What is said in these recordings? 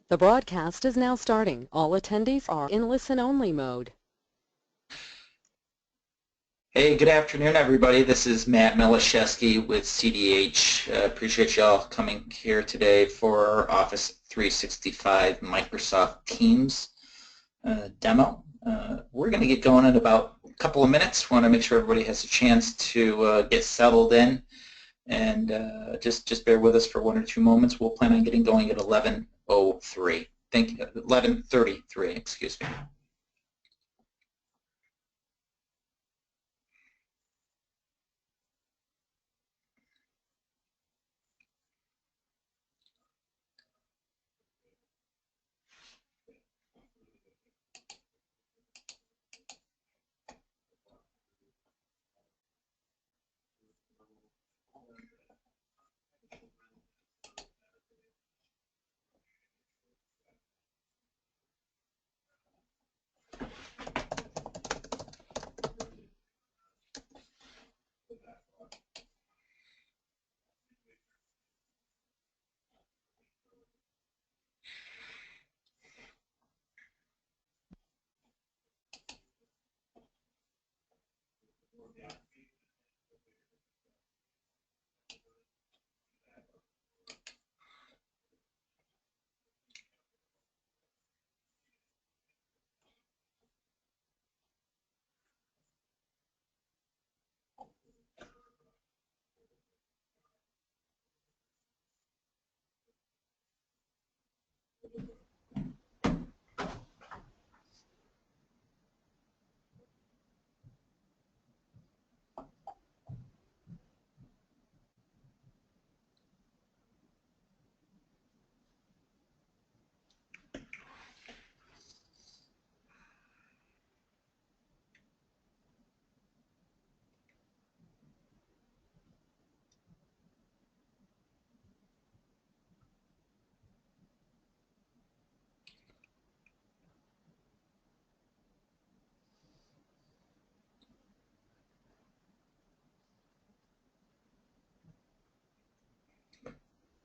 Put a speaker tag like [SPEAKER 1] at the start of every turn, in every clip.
[SPEAKER 1] The broadcast is now starting. All attendees are in listen-only mode.
[SPEAKER 2] Hey, good afternoon, everybody. This is Matt Milashevsky with CDH. Appreciate y'all coming here today for our Office 365 Microsoft Teams demo. We're going to get going in about a couple of minutes. Want to make sure everybody has a chance to get settled in, and just bear with us for 1 or 2 moments. We'll plan on getting going at 11:03. 11:33. Excuse me.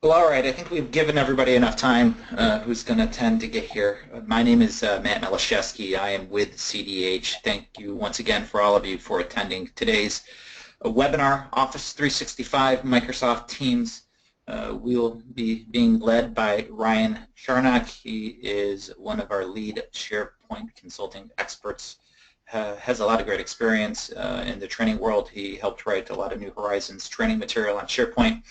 [SPEAKER 2] Well, all right. I think we've given everybody enough time who's going to attend to get here. My name is Matt Milashevsky. I am with CDH. Thank you once again for all of you for attending today's webinar, Office 365 Microsoft Teams. We'll be being led by Ryan Charnock. He is one of our lead SharePoint consulting experts. Has a lot of great experience in the training world. He helped write a lot of New Horizons training material on SharePoint.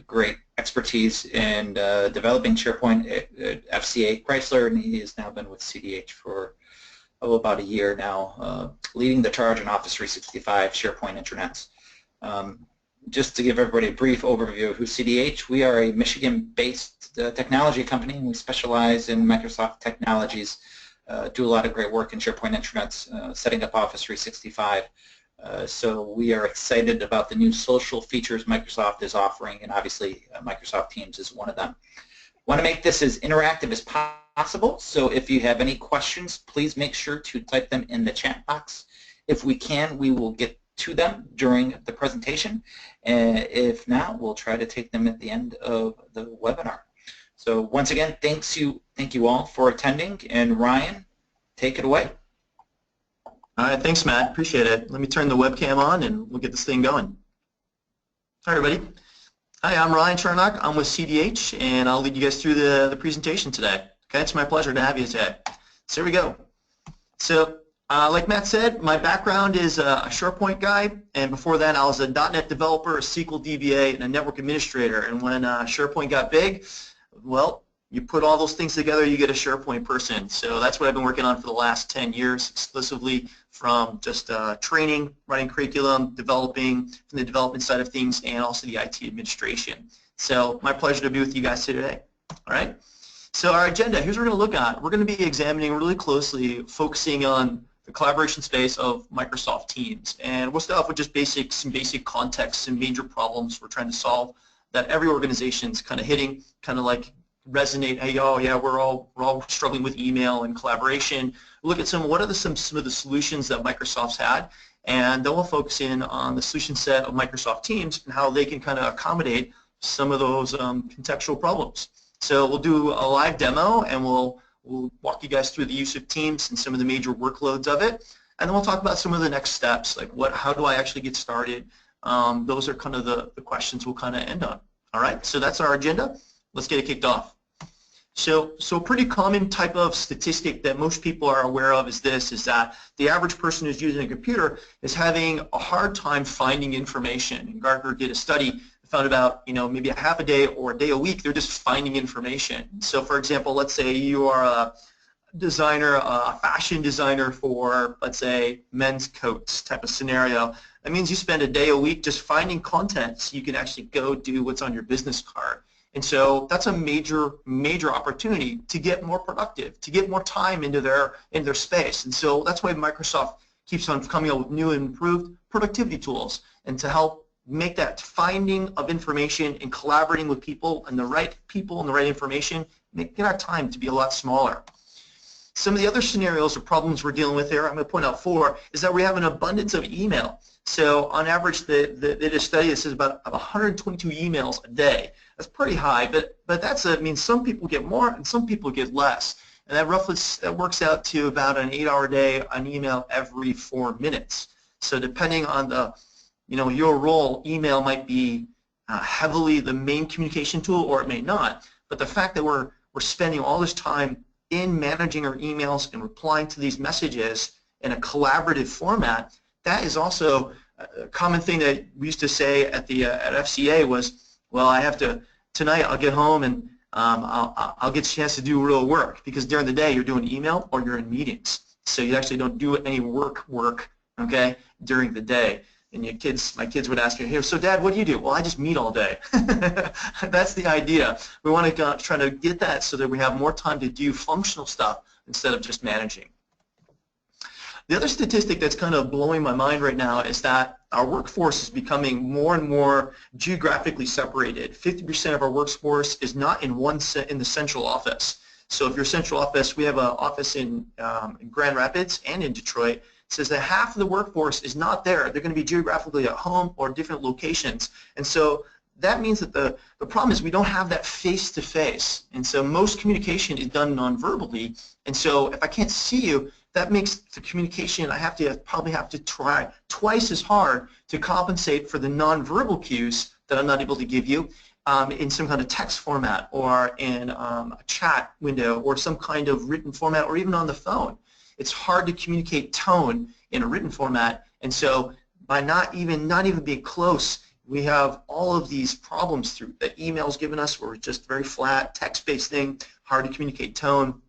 [SPEAKER 2] Great expertise in developing SharePoint at FCA Chrysler, and he has now been with CDH for about a year now, leading the charge in Office 365 SharePoint intranets. Just to give everybody a brief overview of who CDH, we are a Michigan-based technology company, and we specialize in Microsoft technologies, do a lot of great work in SharePoint intranets, setting up Office 365. So we are excited about the new social features Microsoft is offering, and obviously Microsoft Teams is one of them. Want to make this as interactive as possible, so if you have any questions, please make sure to type them in the chat box. If we can, we will get to them during the presentation. If not, we'll try to take them at the end of the webinar. So once again, thank you all for attending, and Ryan, take it away.
[SPEAKER 3] All right, thanks, Matt. Appreciate it. Let me turn the webcam on, and we'll get this thing going. Hi, everybody. Hi, I'm Ryan Charnock. I'm with CDH, and I'll lead you guys through the presentation today. Okay, it's my pleasure to have you today. So here we go. So, like Matt said, my background is a SharePoint guy, and before that, I was a .NET developer, a SQL DBA, and a network administrator. And when SharePoint got big, well, you put all those things together, you get a SharePoint person. So that's what I've been working on for the last 10 years, exclusively from just training, running curriculum, developing from the development side of things, and also the IT administration. So my pleasure to be with you guys today. All right. So our agenda, here's what we're going to look at. We're going to be examining really closely, focusing on the collaboration space of Microsoft Teams. And we'll start off with just some basic context, some major problems we're trying to solve that every organization's kind of hitting, kind of like resonate. Hey, oh yeah, we're all struggling with email and collaboration. We'll look at some of the solutions that Microsoft's had, and then we'll focus in on the solution set of Microsoft Teams and how they can kind of accommodate some of those contextual problems. So we'll do a live demo, and we'll walk you guys through the use of Teams and some of the major workloads of it. And then we'll talk about some of the next steps, like how do I actually get started? Those are kind of the questions we'll kind of end on. All right, so that's our agenda. Let's get it kicked off. So a pretty common type of statistic that most people are aware of is that the average person who's using a computer is having a hard time finding information. And Gartner did a study, found about maybe a half a day or a day a week, they're just finding information. So for example, let's say you are a designer, a fashion designer for, let's say, men's coats type of scenario. That means you spend a day a week just finding content so you can actually go do what's on your business card. And so that's a major opportunity to get more productive, to get more time into their space. And so that's why Microsoft keeps on coming up with new and improved productivity tools, and to help make that finding of information and collaborating with people and the right information, making our time to be a lot smaller. Some of the other scenarios or problems we're dealing with there, I'm going to point out 4, is that we have an abundance of email. So on average, they did a study that says about 122 emails a day. That's pretty high, but that means some people get more and some people get less. And that works out to about an 8-hour day on email every 4 minutes. So depending on your role, email might be heavily the main communication tool, or it may not. But the fact that we're spending all this time in managing our emails and replying to these messages in a collaborative format, that is also a common thing that we used to say at FCA was, well, tonight I'll get home and I'll get a chance to do real work, because during the day you're doing email or you're in meetings. So you actually don't do any work, okay, during the day. And my kids would ask me, hey, so Dad, what do you do? Well, I just meet all day. That's the idea. We want to try to get that so that we have more time to do functional stuff instead of just managing. The other statistic that's kind of blowing my mind right now is that our workforce is becoming more and more geographically separated. 50% of our workforce is not in the central office. So if your central office, we have an office in Grand Rapids and in Detroit, says that half of the workforce is not there. They're going to be geographically at home or different locations. And so that means that the problem is we don't have that face-to-face. And so most communication is done non-verbally. And so if I can't see you, that makes the communication, probably have to try twice as hard to compensate for the non-verbal cues that I'm not able to give you in some kind of text format, or in a chat window, or some kind of written format, or even on the phone. It's hard to communicate tone in a written format, and so by not even being close, we have all of these problems through the emails given us, where it's just very flat, text-based thing, hard to communicate tone,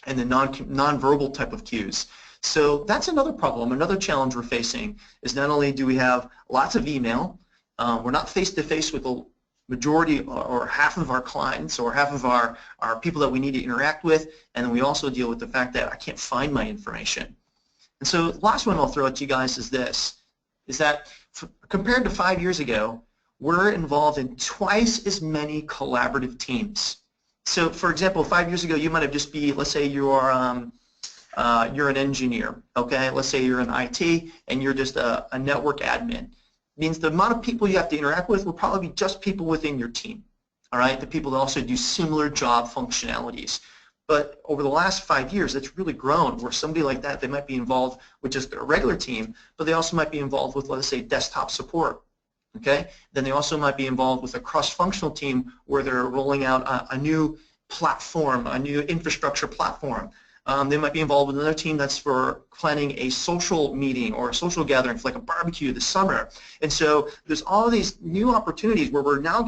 [SPEAKER 3] and the non-verbal type of cues. So that's another problem, another challenge we're facing, is not only do we have lots of email, we're not face-to-face with the majority or half of our clients or half of our people that we need to interact with, and then we also deal with the fact that I can't find my information. And so the last one I'll throw at you guys is this, is that compared to 5 years ago, we're involved in twice as many collaborative teams. So for example, 5 years ago you might have just be, let's say you're an engineer, okay? Let's say you're in IT and you're just a network admin. Means the amount of people you have to interact with will probably be just people within your team, all right? The people that also do similar job functionalities. But over the last 5 years, it's really grown, where somebody like that, they might be involved with just a regular team, but they also might be involved with, let's say, desktop support, okay? Then they also might be involved with a cross-functional team where they're rolling out a new platform, a new infrastructure platform. They might be involved with another team that's for planning a social meeting or a social gathering for like a barbecue this summer. And so there's all these new opportunities where we're now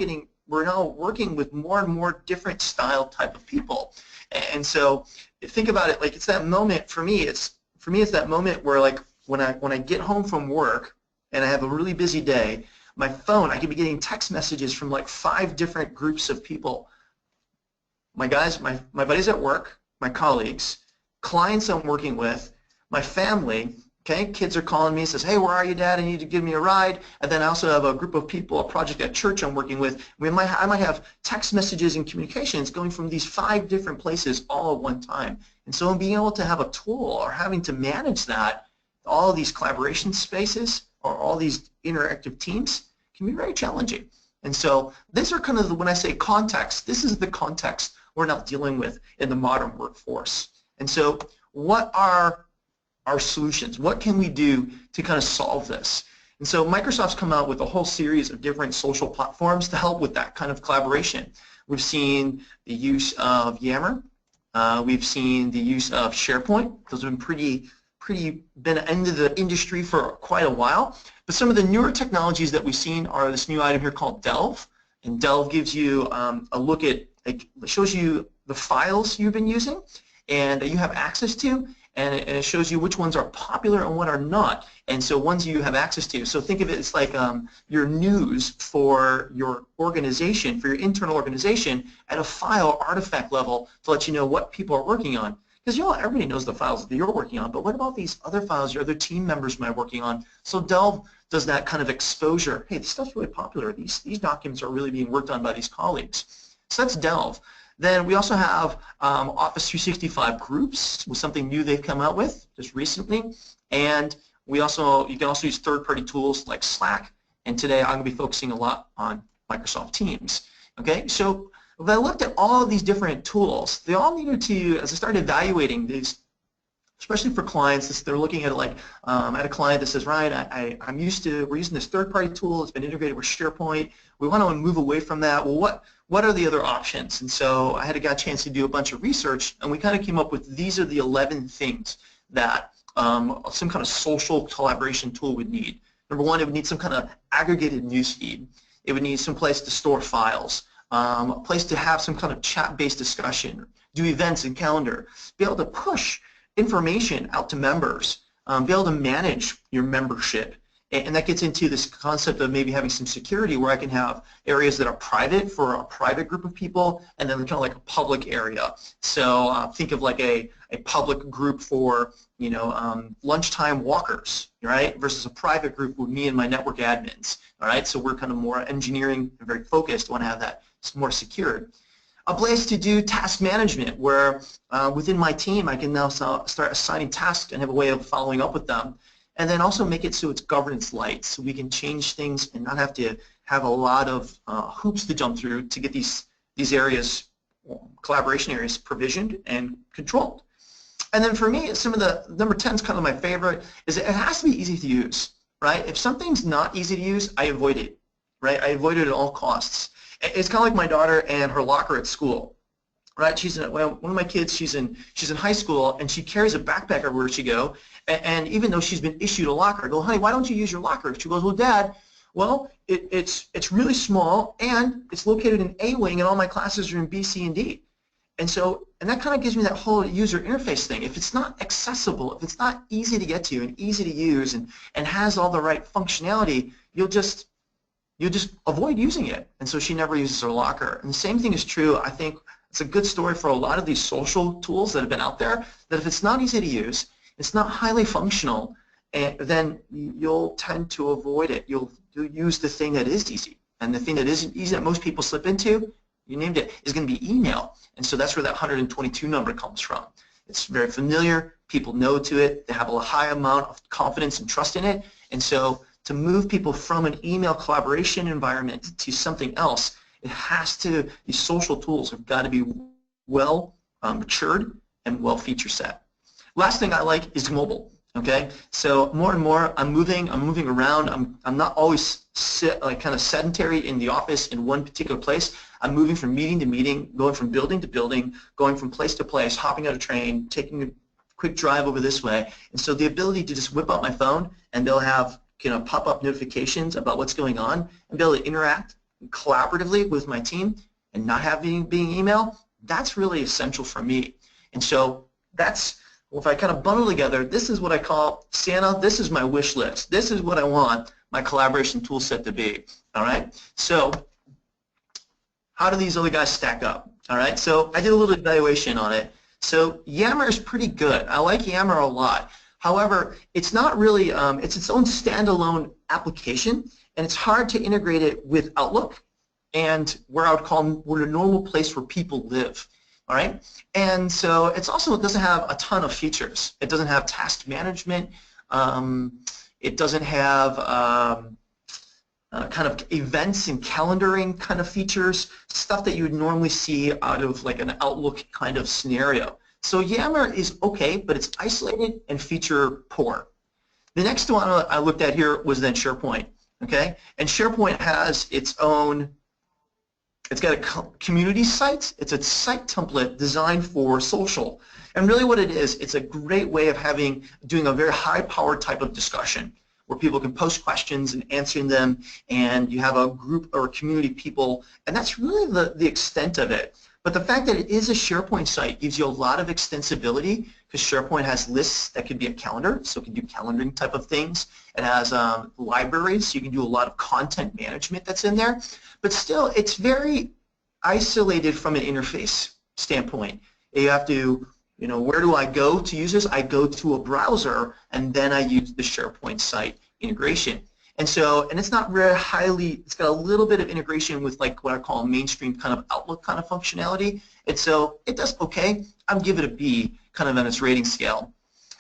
[SPEAKER 3] working with more and more different style type of people. And so think about it, like it's that moment for me. It's that moment where, like, when I get home from work and I have a really busy day, my phone, I could be getting text messages from like 5 different groups of people. My guys, my buddies at work, my colleagues, clients I'm working with, my family, okay? Kids are calling me and says, hey, where are you, Dad? I need you to give me a ride. And then I also have a group of people, a project at church I'm working with. I might have text messages and communications going from these 5 different places all at one time. And so being able to have a tool or having to manage that, all of these collaboration spaces or all these interactive teams can be very challenging. And so these are kind of, when I say context, this is the context we're now dealing with in the modern workforce. And so what are our solutions? What can we do to kind of solve this? And so Microsoft's come out with a whole series of different social platforms to help with that kind of collaboration. We've seen the use of Yammer. We've seen the use of SharePoint. Those have been been into the industry for quite a while. But some of the newer technologies that we've seen are this new item here called Delve. And Delve gives you a look at, it shows you the files you've been using and that you have access to, and it shows you which ones are popular and what are not. And so ones you have access to. So think of it as like your news for your organization, for your internal organization, at a file artifact level to let you know what people are working on. Because you know everybody knows the files that you're working on, but what about these other files your other team members might be working on? So Delve does that kind of exposure. Hey, this stuff's really popular. These documents are really being worked on by these colleagues. So that's Delve. Then we also have Office 365 groups, with something new they've come out with just recently. And you can also use third-party tools like Slack. And today I'm going to be focusing a lot on Microsoft Teams. Okay, so if I looked at all of these different tools, they all needed to, as I started evaluating these, especially for clients, they're looking at it like, I had a client that says, Ryan, we're using this third-party tool, it's been integrated with SharePoint, we want to move away from that. Well, what are the other options? And so I got a chance to do a bunch of research, and we kind of came up with these are the 11 things that some kind of social collaboration tool would need. Number one, it would need some kind of aggregated news feed. It would need some place to store files, a place to have some kind of chat-based discussion, do events and calendar, be able to push information out to members, be able to manage your membership. And that gets into this concept of maybe having some security where I can have areas that are private for a private group of people, and then kind of like a public area. So think of like a public group for lunchtime walkers, right? Versus a private group with me and my network admins. All right, so we're kind of more engineering and very focused. Want to have that more secured. A place to do task management where within my team I can now start assigning tasks and have a way of following up with them. And then also make it so it's governance light, so we can change things and not have to have a lot of hoops to jump through to get these areas, collaboration areas, provisioned and controlled. And then for me, some of the number 10 is kind of my favorite, is it has to be easy to use, right? If something's not easy to use, I avoid it, right? I avoid it at all costs. It's kind of like my daughter and her locker at school. Right, one of my kids, she's in high school, and she carries a backpack everywhere she go. And even though she's been issued a locker, I go, honey, why don't you use your locker? She goes, well, Dad, it's really small, and it's located in A wing, and all my classes are in B, C, and D. And that kind of gives me that whole user interface thing. If it's not accessible, if it's not easy to get to and easy to use, and has all the right functionality, you'll just avoid using it. And so she never uses her locker. And the same thing is true, I think. It's a good story for a lot of these social tools that have been out there, that if it's not easy to use, it's not highly functional, then you'll tend to avoid it. You'll use the thing that is easy. And the thing that isn't easy that most people slip into, you named it, is going to be email. And so that's where that 122 number comes from. It's very familiar. People know to it. They have a high amount of confidence and trust in it. And so to move people from an email collaboration environment to something else, these social tools have got to be well matured and well feature set. Last thing I like is mobile. Okay, so more and more I'm moving around. I'm not always kind of sedentary in the office in one particular place. I'm moving from meeting to meeting, going from building to building, going from place to place, hopping on a train, taking a quick drive over this way. And so the ability to just whip out my phone and they'll have pop-up notifications about what's going on and be able to interact collaboratively with my team and not having being email, that's really essential for me. And so if I kind of bundle together, this is what I call Santa, this is my wish list. This is what I want my collaboration tool set to be. All right? So how do these other guys stack up? All right? So I did a little evaluation on it. So Yammer is pretty good. I like Yammer a lot. However, it's not really, it's its own standalone application, and it's hard to integrate it with Outlook and where I would call a normal place where people live. All right, and so it doesn't have a ton of features. It doesn't have task management. It doesn't have kind of events and calendaring kind of features, stuff that you would normally see out of like an Outlook kind of scenario. So Yammer is okay, but it's isolated and feature poor. The next one I looked at here was then SharePoint, okay? And SharePoint has its own, it's got a community site. It's a site template designed for social. And really what it is, it's a great way of doing a very high-powered type of discussion where people can post questions and answering them, and you have a group or a community of people, and that's really the extent of it. But the fact that it is a SharePoint site gives you a lot of extensibility, because SharePoint has lists that could be a calendar, so it can do calendaring type of things. It has libraries, so you can do a lot of content management that's in there. But still, it's very isolated from an interface standpoint. You have to, where do I go to use this? I go to a browser, and then I use the SharePoint site integration. And it's not very highly, it's got a little bit of integration with like what I call mainstream kind of Outlook kind of functionality. And so it does okay. I'll give it a B kind of on its rating scale.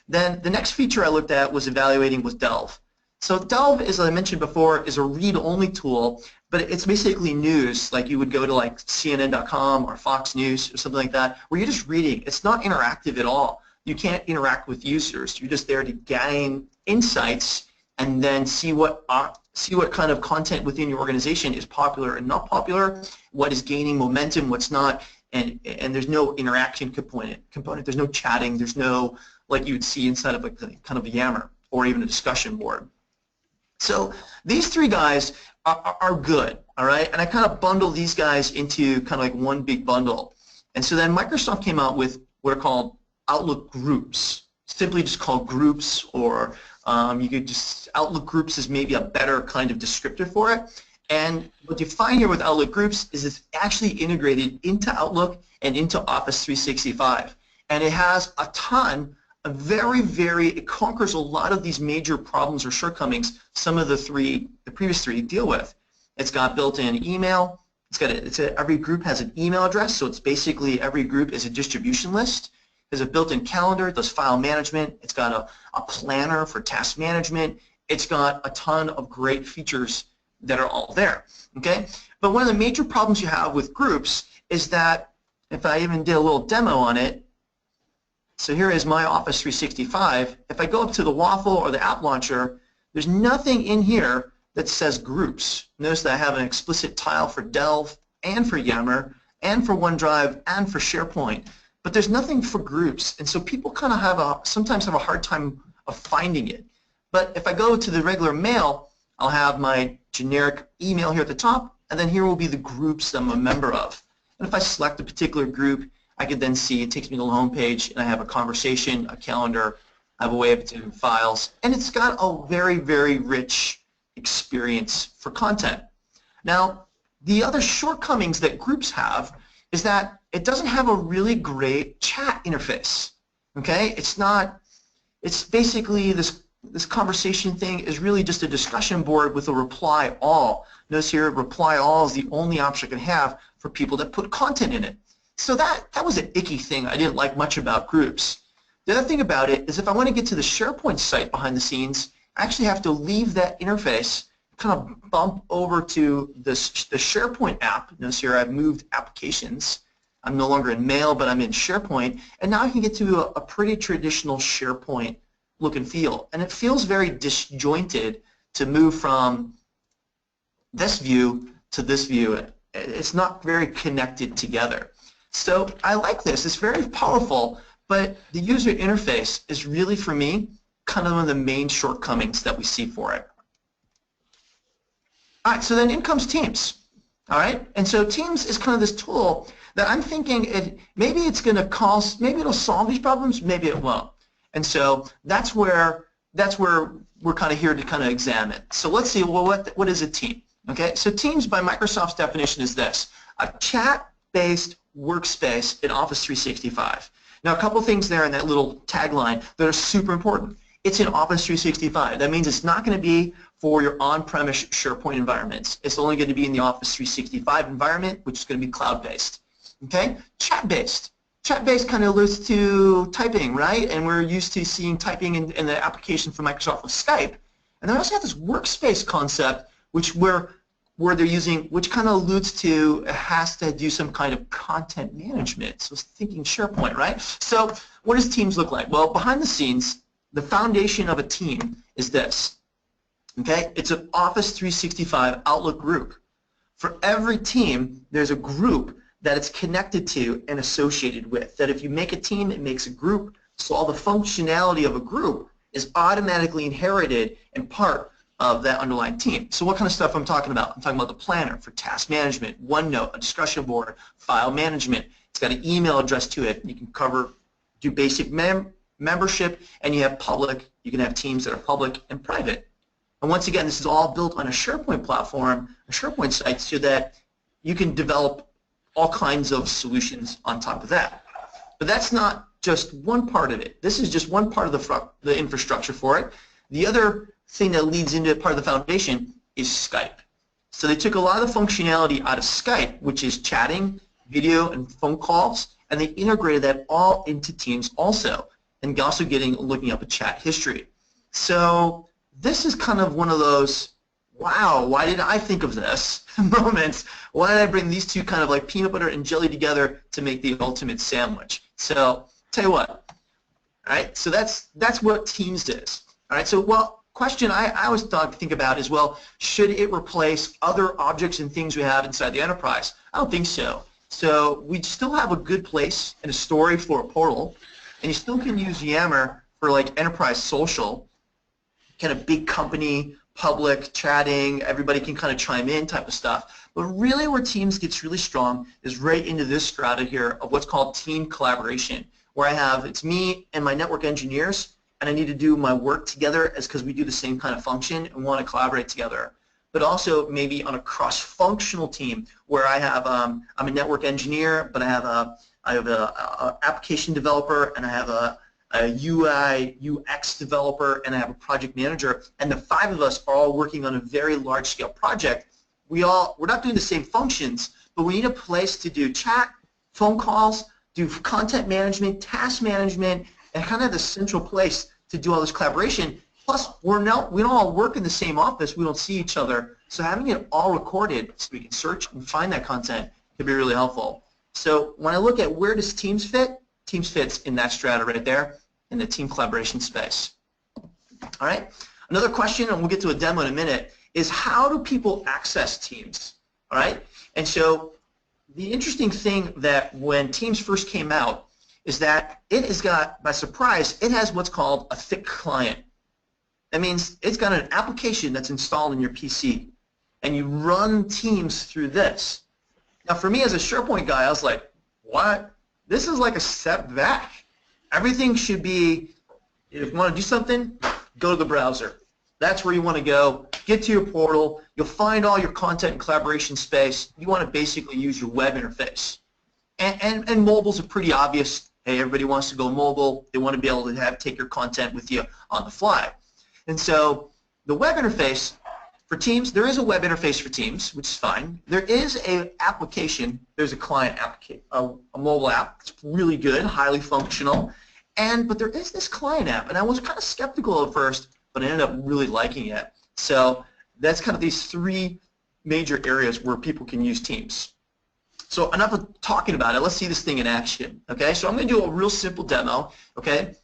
[SPEAKER 3] Then the next feature I looked at was evaluating with Delve. So Delve, as I mentioned before, is a read-only tool, but it's basically news, like you would go to like CNN.com or Fox News or something like that, where you're just reading. It's not interactive at all. You can't interact with users. You're just there to gain insights and then see what kind of content within your organization is popular and not popular, what is gaining momentum, what's not, and there's no interaction component. There's no chatting. There's no, like you would see inside of like kind of a Yammer or even a discussion board. So these three guys are good, all right? And I kind of bundle these guys into kind of like one big bundle. And so then Microsoft came out with what are called Outlook groups, simply just called groups, or you could just, Outlook groups is maybe a better kind of descriptor for it. And what you find here with Outlook groups is it's actually integrated into Outlook and into Office 365. And it has a ton of it conquers a lot of these major problems or shortcomings some of the previous three deal with. It's got built-in email. Every group has an email address, so it's basically every group is a distribution list. There's a built-in calendar, it does file management. It's got a planner for task management. It's got a ton of great features that are all there, okay? But one of the major problems you have with groups is that, if I even did a little demo on it, so here is my Office 365. If I go up to the Waffle or the App Launcher, there's nothing in here that says groups. Notice that I have an explicit tile for Delve and for Yammer and for OneDrive and for SharePoint. But there's nothing for groups, and so people kind of sometimes have a hard time of finding it. But if I go to the regular mail, I'll have my generic email here at the top, and then here will be the groups that I'm a member of. And if I select a particular group, I can then see it takes me to the home page, and I have a conversation, a calendar, I have a way of doing files, and it's got a very, very rich experience for content. Now, the other shortcomings that groups have is that it doesn't have a really great chat interface, okay? It's basically this conversation thing is really just a discussion board with a reply all. Notice here, reply all is the only option I can have for people that put content in it. So that was an icky thing I didn't like much about groups. The other thing about it is if I want to get to the SharePoint site behind the scenes, I actually have to leave that interface, kind of bump over to the SharePoint app. Notice here I've moved applications. I'm no longer in Mail, but I'm in SharePoint, and now I can get to a pretty traditional SharePoint look and feel. And it feels very disjointed to move from this view to this view. It's not very connected together. So I like this. It's very powerful, but the user interface is really, for me, kind of one of the main shortcomings that we see for it. All right, so then in comes Teams. All right, and so Teams is kind of this tool that I'm thinking maybe it's going to maybe it'll solve these problems, maybe it won't. And so that's where we're kind of here to kind of examine. So let's see, well, what is a team? Okay, so Teams by Microsoft's definition is this: a chat-based workspace in Office 365. Now, a couple things there in that little tagline that are super important. It's in Office 365. That means it's not going to be for your on-premise SharePoint environments. It's only going to be in the Office 365 environment, which is going to be cloud-based. Okay, chat-based. Chat-based kind of alludes to typing, right? And we're used to seeing typing in the application from Microsoft with Skype. And then I also have this workspace concept where they're using, which kind of alludes to it has to do some kind of content management. So thinking SharePoint, right? So what does Teams look like? Well, behind the scenes, the foundation of a team is this. Okay, it's an Office 365 Outlook group. For every team, there's a group that it's connected to and associated with. That if you make a team, it makes a group. So all the functionality of a group is automatically inherited and part of that underlying team. So what kind of stuff I'm talking about? I'm talking about the planner for task management, OneNote, a discussion board, file management. It's got an email address to it. You can do basic membership, and you have public. You can have teams that are public and private. And once again, this is all built on a SharePoint platform, a SharePoint site, so that you can develop all kinds of solutions on top of that. But that's not just one part of it. This is just one part of the infrastructure for it. The other thing that leads into part of the foundation is Skype. So they took a lot of the functionality out of Skype, which is chatting, video, and phone calls, and they integrated that all into Teams also, and also looking up at chat history. So this is kind of one of those, wow, why did I think of this moments? Why did I bring these two kind of like peanut butter and jelly together to make the ultimate sandwich? So tell you what, all right, so that's what Teams is. All right, so well, question I always think about is, well, should it replace other objects and things we have inside the enterprise? I don't think so. So we still have a good place and a story for a portal, and you still can use Yammer for like enterprise social, kind of big company, public, chatting, everybody can kind of chime in type of stuff. But really where Teams gets really strong is right into this strata here of what's called team collaboration, where it's me and my network engineers, and I need to do my work together because we do the same kind of function and want to collaborate together. But also maybe on a cross-functional team where I'm a network engineer, but I have a application developer, and I have a UI, UX developer, and I have a project manager, and the 5 of us are all working on a very large-scale project. We're not doing the same functions, but we need a place to do chat, phone calls, do content management, task management, and kind of the central place to do all this collaboration. Plus, we don't all work in the same office. We don't see each other. So having it all recorded so we can search and find that content can be really helpful. So when I look at where does Teams fit, Teams fits in that strata right there in the team collaboration space. All right. Another question, and we'll get to a demo in a minute, is how do people access Teams? All right. And so the interesting thing that when Teams first came out is that it has got, by surprise, it has what's called a thick client. That means it's got an application that's installed in your PC, and you run Teams through this. Now, for me as a SharePoint guy, I was like, what? This is like a step back. Everything should be, if you want to do something, go to the browser. That's where you want to go. Get to your portal. You'll find all your content and collaboration space. You want to basically use your web interface. And mobile's a pretty obvious. Hey, everybody wants to go mobile. They want to be able to take your content with you on the fly. And so the web interface for Teams, there is a web interface for Teams, which is fine. There is an application. There's a client application, a mobile app. It's really good, highly functional. But there is this client app, and I was kind of skeptical at first, but I ended up really liking it. So that's kind of these 3 major areas where people can use Teams. So enough of talking about it. Let's see this thing in action. Okay, so I'm going to do a real simple demo. Okay,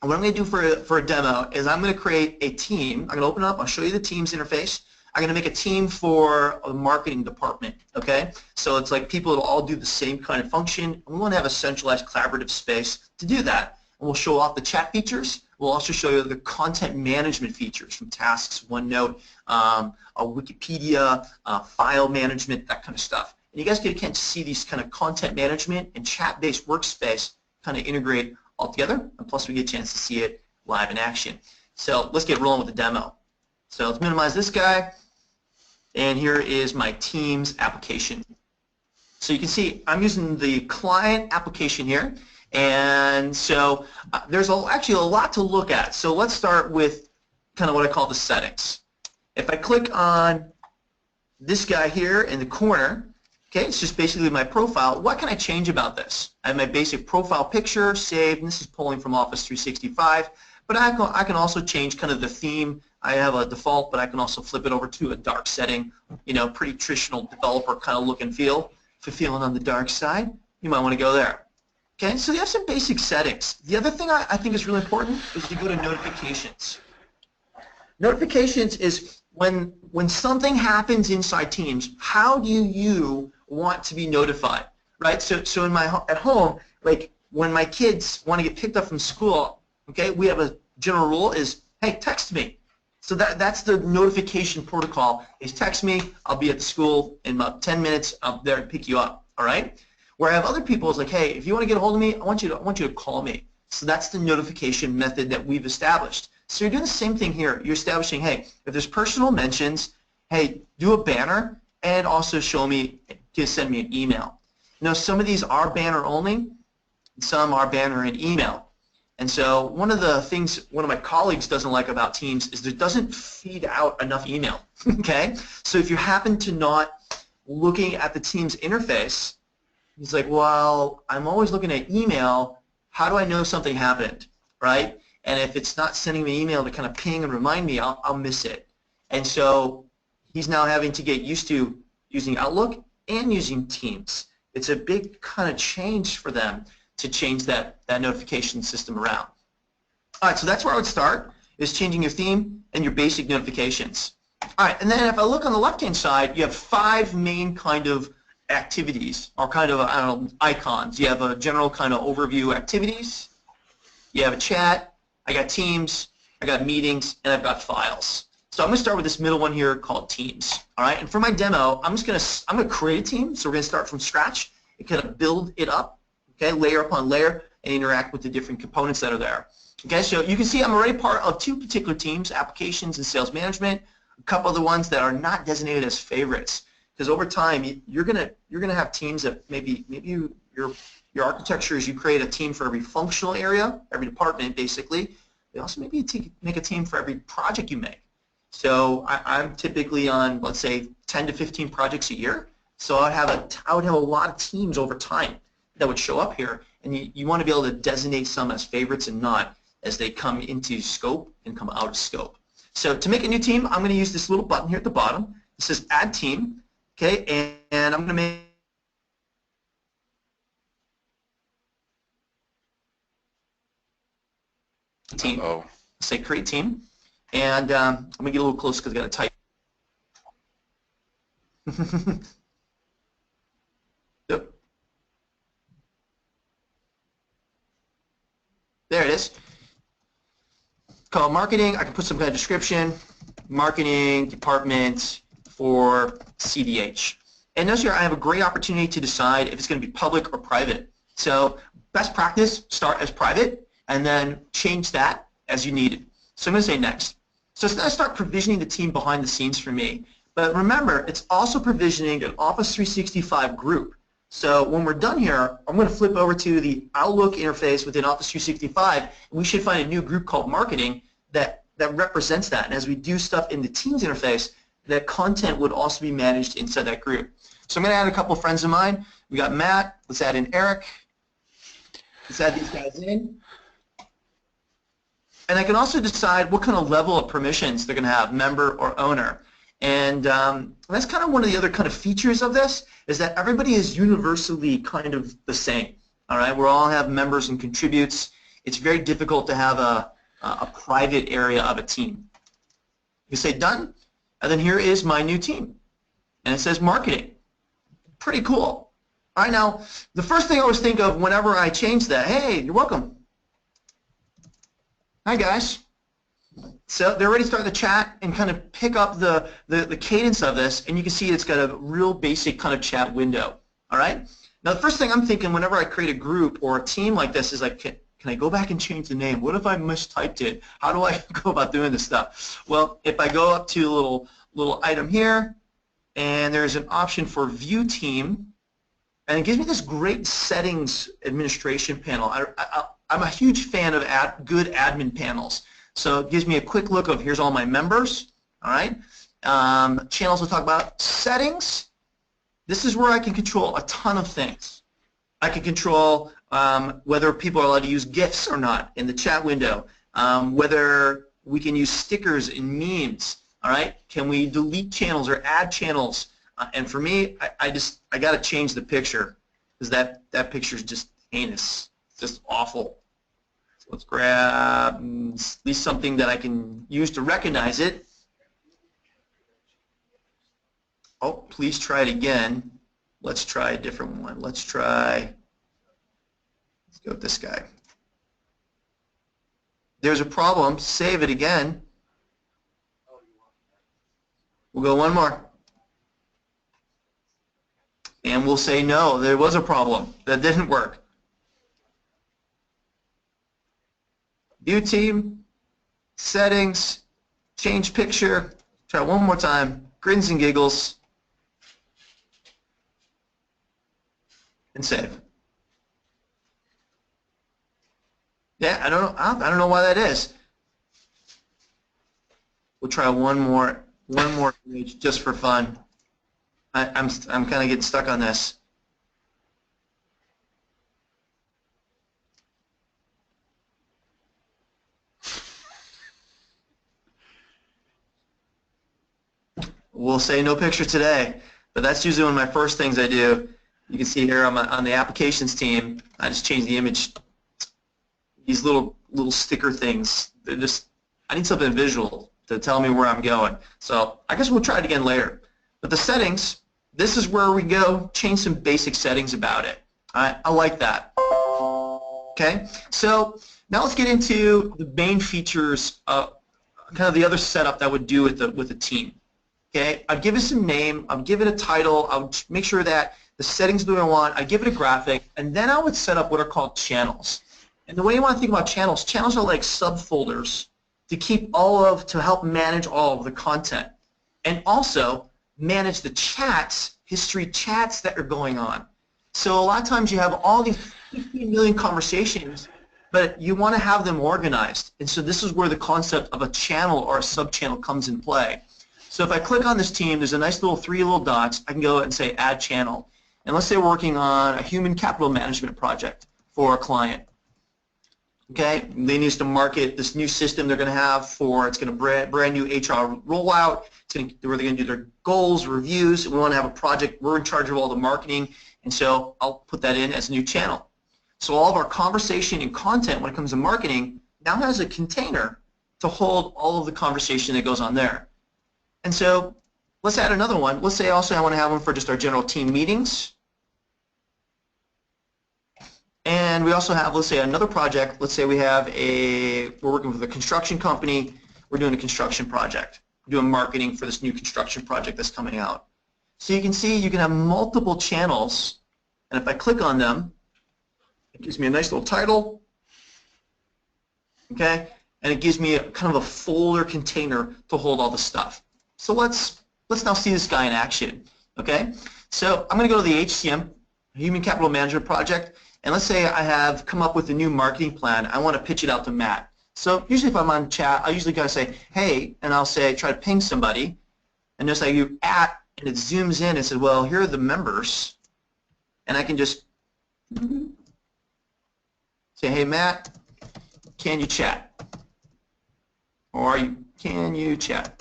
[SPEAKER 3] and what I'm going to do for a demo is I'm going to create a team. I'm going to open up. I'll show you the Teams interface. I'm going to make a team for a marketing department. Okay, so it's like people that all do the same kind of function. We want to have a centralized collaborative space to do that. And we'll show off the chat features. We'll also show you the content management features from tasks, OneNote, a Wikipedia, file management, that kind of stuff. And you guys get a chance to see these kind of content management and chat-based workspace kind of integrate all together, and plus we get a chance to see it live in action. So let's get rolling with the demo. So let's minimize this guy, and here is my Teams application. So you can see I'm using the client application here, and so there's actually a lot to look at. So let's start with kind of what I call the settings. If I click on this guy here in the corner, okay, it's just basically my profile. What can I change about this? I have my basic profile picture saved, and this is pulling from Office 365, but I can also change kind of the theme I have a default, but I can also flip it over to a dark setting, pretty traditional developer kind of look and feel. If you're feeling on the dark side, you might want to go there. Okay, so you have some basic settings. The other thing I think is really important is to go to notifications. Notifications is when something happens inside Teams, how do you want to be notified, right? So at home, like when my kids want to get picked up from school, okay, we have a general rule is, hey, text me. So that's the notification protocol is text me, I'll be at the school in about 10 minutes, I'm there to pick you up, all right? Where I have other people is like, hey, if you want to get a hold of me, I want you to call me. So that's the notification method that we've established. So you're doing the same thing here. You're establishing, hey, if there's personal mentions, hey, do a banner and also send me an email. Now, some of these are banner only, some are banner and email. And so one of the things one of my colleagues doesn't like about Teams is it doesn't feed out enough email, okay? So if you happen to not looking at the Teams interface, he's like, well, I'm always looking at email. How do I know something happened, right? And if it's not sending me email to kind of ping and remind me, I'll miss it. And so he's now having to get used to using Outlook and using Teams. It's a big kind of change for them to change that notification system around. All right, so that's where I would start, is changing your theme and your basic notifications. All right, and then if I look on the left-hand side, you have 5 main kind of activities, or kind of, I don't know, icons. You have a general kind of overview activities, you have a chat, I got Teams, I got meetings, and I've got files. So I'm going to start with this middle one here called Teams. All right, and for my demo, I'm going to create a team. So we're going to start from scratch and kind of build it up, okay, layer upon layer, and interact with the different components that are there. Okay, so you can see I'm already part of 2 particular teams, applications and sales management. A couple of the ones that are not designated as favorites, because over time you're gonna have teams that maybe your architecture is you create a team for every functional area, every department basically. They also maybe make a team for every project you make. So I'm typically on, let's say, 10 to 15 projects a year. So I would have a lot of teams over time that would show up here, and you want to be able to designate some as favorites and not as they come into scope and come out of scope. So to make a new team, I'm going to use this little button here at the bottom. It says Add Team, okay, and I'm going to make team. Say Create Team, and I'm going to get a little close because I got to type. Yep. There it is. Called marketing. I can put some kind of description. Marketing department for CDH. And notice here I have a great opportunity to decide if it's going to be public or private. So best practice, start as private and then change that as you need it. So I'm going to say next. So it's going to start provisioning the team behind the scenes for me. But remember, it's also provisioning an Office 365 group. So when we're done here, I'm going to flip over to the Outlook interface within Office 365, and we should find a new group called Marketing that represents that. And as we do stuff in the Teams interface, that content would also be managed inside that group. So I'm going to add a couple of friends of mine. We got Matt. Let's add in Eric. Let's add these guys in. And I can also decide what kind of level of permissions they're going to have, member or owner. And that's kind of one of the other kind of features of this, is that everybody is universally kind of the same. All right, we all have members and contributes. It's very difficult to have a private area of a team. You say done, and then here is my new team. And it says marketing. Pretty cool. All right, now, the first thing I always think of whenever I change that, hey, you're welcome. Hi, guys. So they're already starting to chat and kind of pick up the cadence of this, and you can see it's got a real basic kind of chat window. All right? Now, the first thing I'm thinking whenever I create a group or a team like this is like, can I go back and change the name? What if I mistyped it? How do I go about doing this stuff? Well, if I go up to a little item here, and there's an option for View Team, and it gives me this great settings administration panel. I'm a huge fan of good admin panels. So it gives me a quick look of here's all my members, all right? Channels we'll talk about. Settings, this is where I can control a ton of things. I can control whether people are allowed to use GIFs or not in the chat window, whether We can use stickers and memes. All right? Can we delete channels or add channels? And for me, I got to change the picture because that picture is just heinous. It's just awful. So let's grab at least something that I can use to recognize it. Oh, please try it again. Let's try a different one. Let's go with this guy. There's a problem. Save it again. We'll go one more. And we'll say no, there was a problem. That didn't work. View team, settings, change picture. Try one more time. Grins and giggles. And save. Yeah, I don't know why that is. We'll try one more image just for fun. I'm kind of getting stuck on this. We'll say no picture today, but that's usually one of my first things I do. You can see here on the applications team, I just change the image. These little sticker things, they're just, I need something visual to tell me where I'm going. So I guess we'll try it again later. But the settings, this is where we go change some basic settings about it. I like that. Okay, so now let's get into the main features of kind of the other setup that I would do with the team. Okay, I'd give it some name, I'd give it a title, I would make sure that the settings that I want, I'd give it a graphic, and then I would set up what are called channels. And the way you want to think about channels, channels are like subfolders to help manage all of the content. And also manage the chats, history chats that are going on. So a lot of times you have all these 50 million conversations, but you want to have them organized. And so this is where the concept of a channel or a sub-channel comes in play. So if I click on this team, there's a nice little 3 little dots. I can go and say Add Channel. And let's say we're working on a human capital management project for a client. Okay, they need to market this new system they're going to have for, it's going to brand new HR rollout. It's going to, where they're going to do their goals, reviews. We want to have a project. We're in charge of all the marketing, and so I'll put that in as a new channel. So all of our conversation and content when it comes to marketing now has a container to hold all of the conversation that goes on there. And so let's add another one. Let's say also I want to have one for just our general team meetings. And we also have, let's say, another project. Let's say we're working with a construction company. We're doing a construction project. We're doing marketing for this new construction project that's coming out. So you can see you can have multiple channels. And if I click on them, it gives me a nice little title. Okay? And it gives me a kind of a folder container to hold all the stuff. So let's now see this guy in action. Okay? So I'm going to go to the HCM, Human Capital Management Project. And let's say I have come up with a new marketing plan. I want to pitch it out to Matt. So usually if I'm on chat, I usually gotta say, hey, and I'll say, try to ping somebody. And just like you at, and it zooms in and says, well, here are the members. And I can just say, hey, Matt, can you chat? Or can you chat?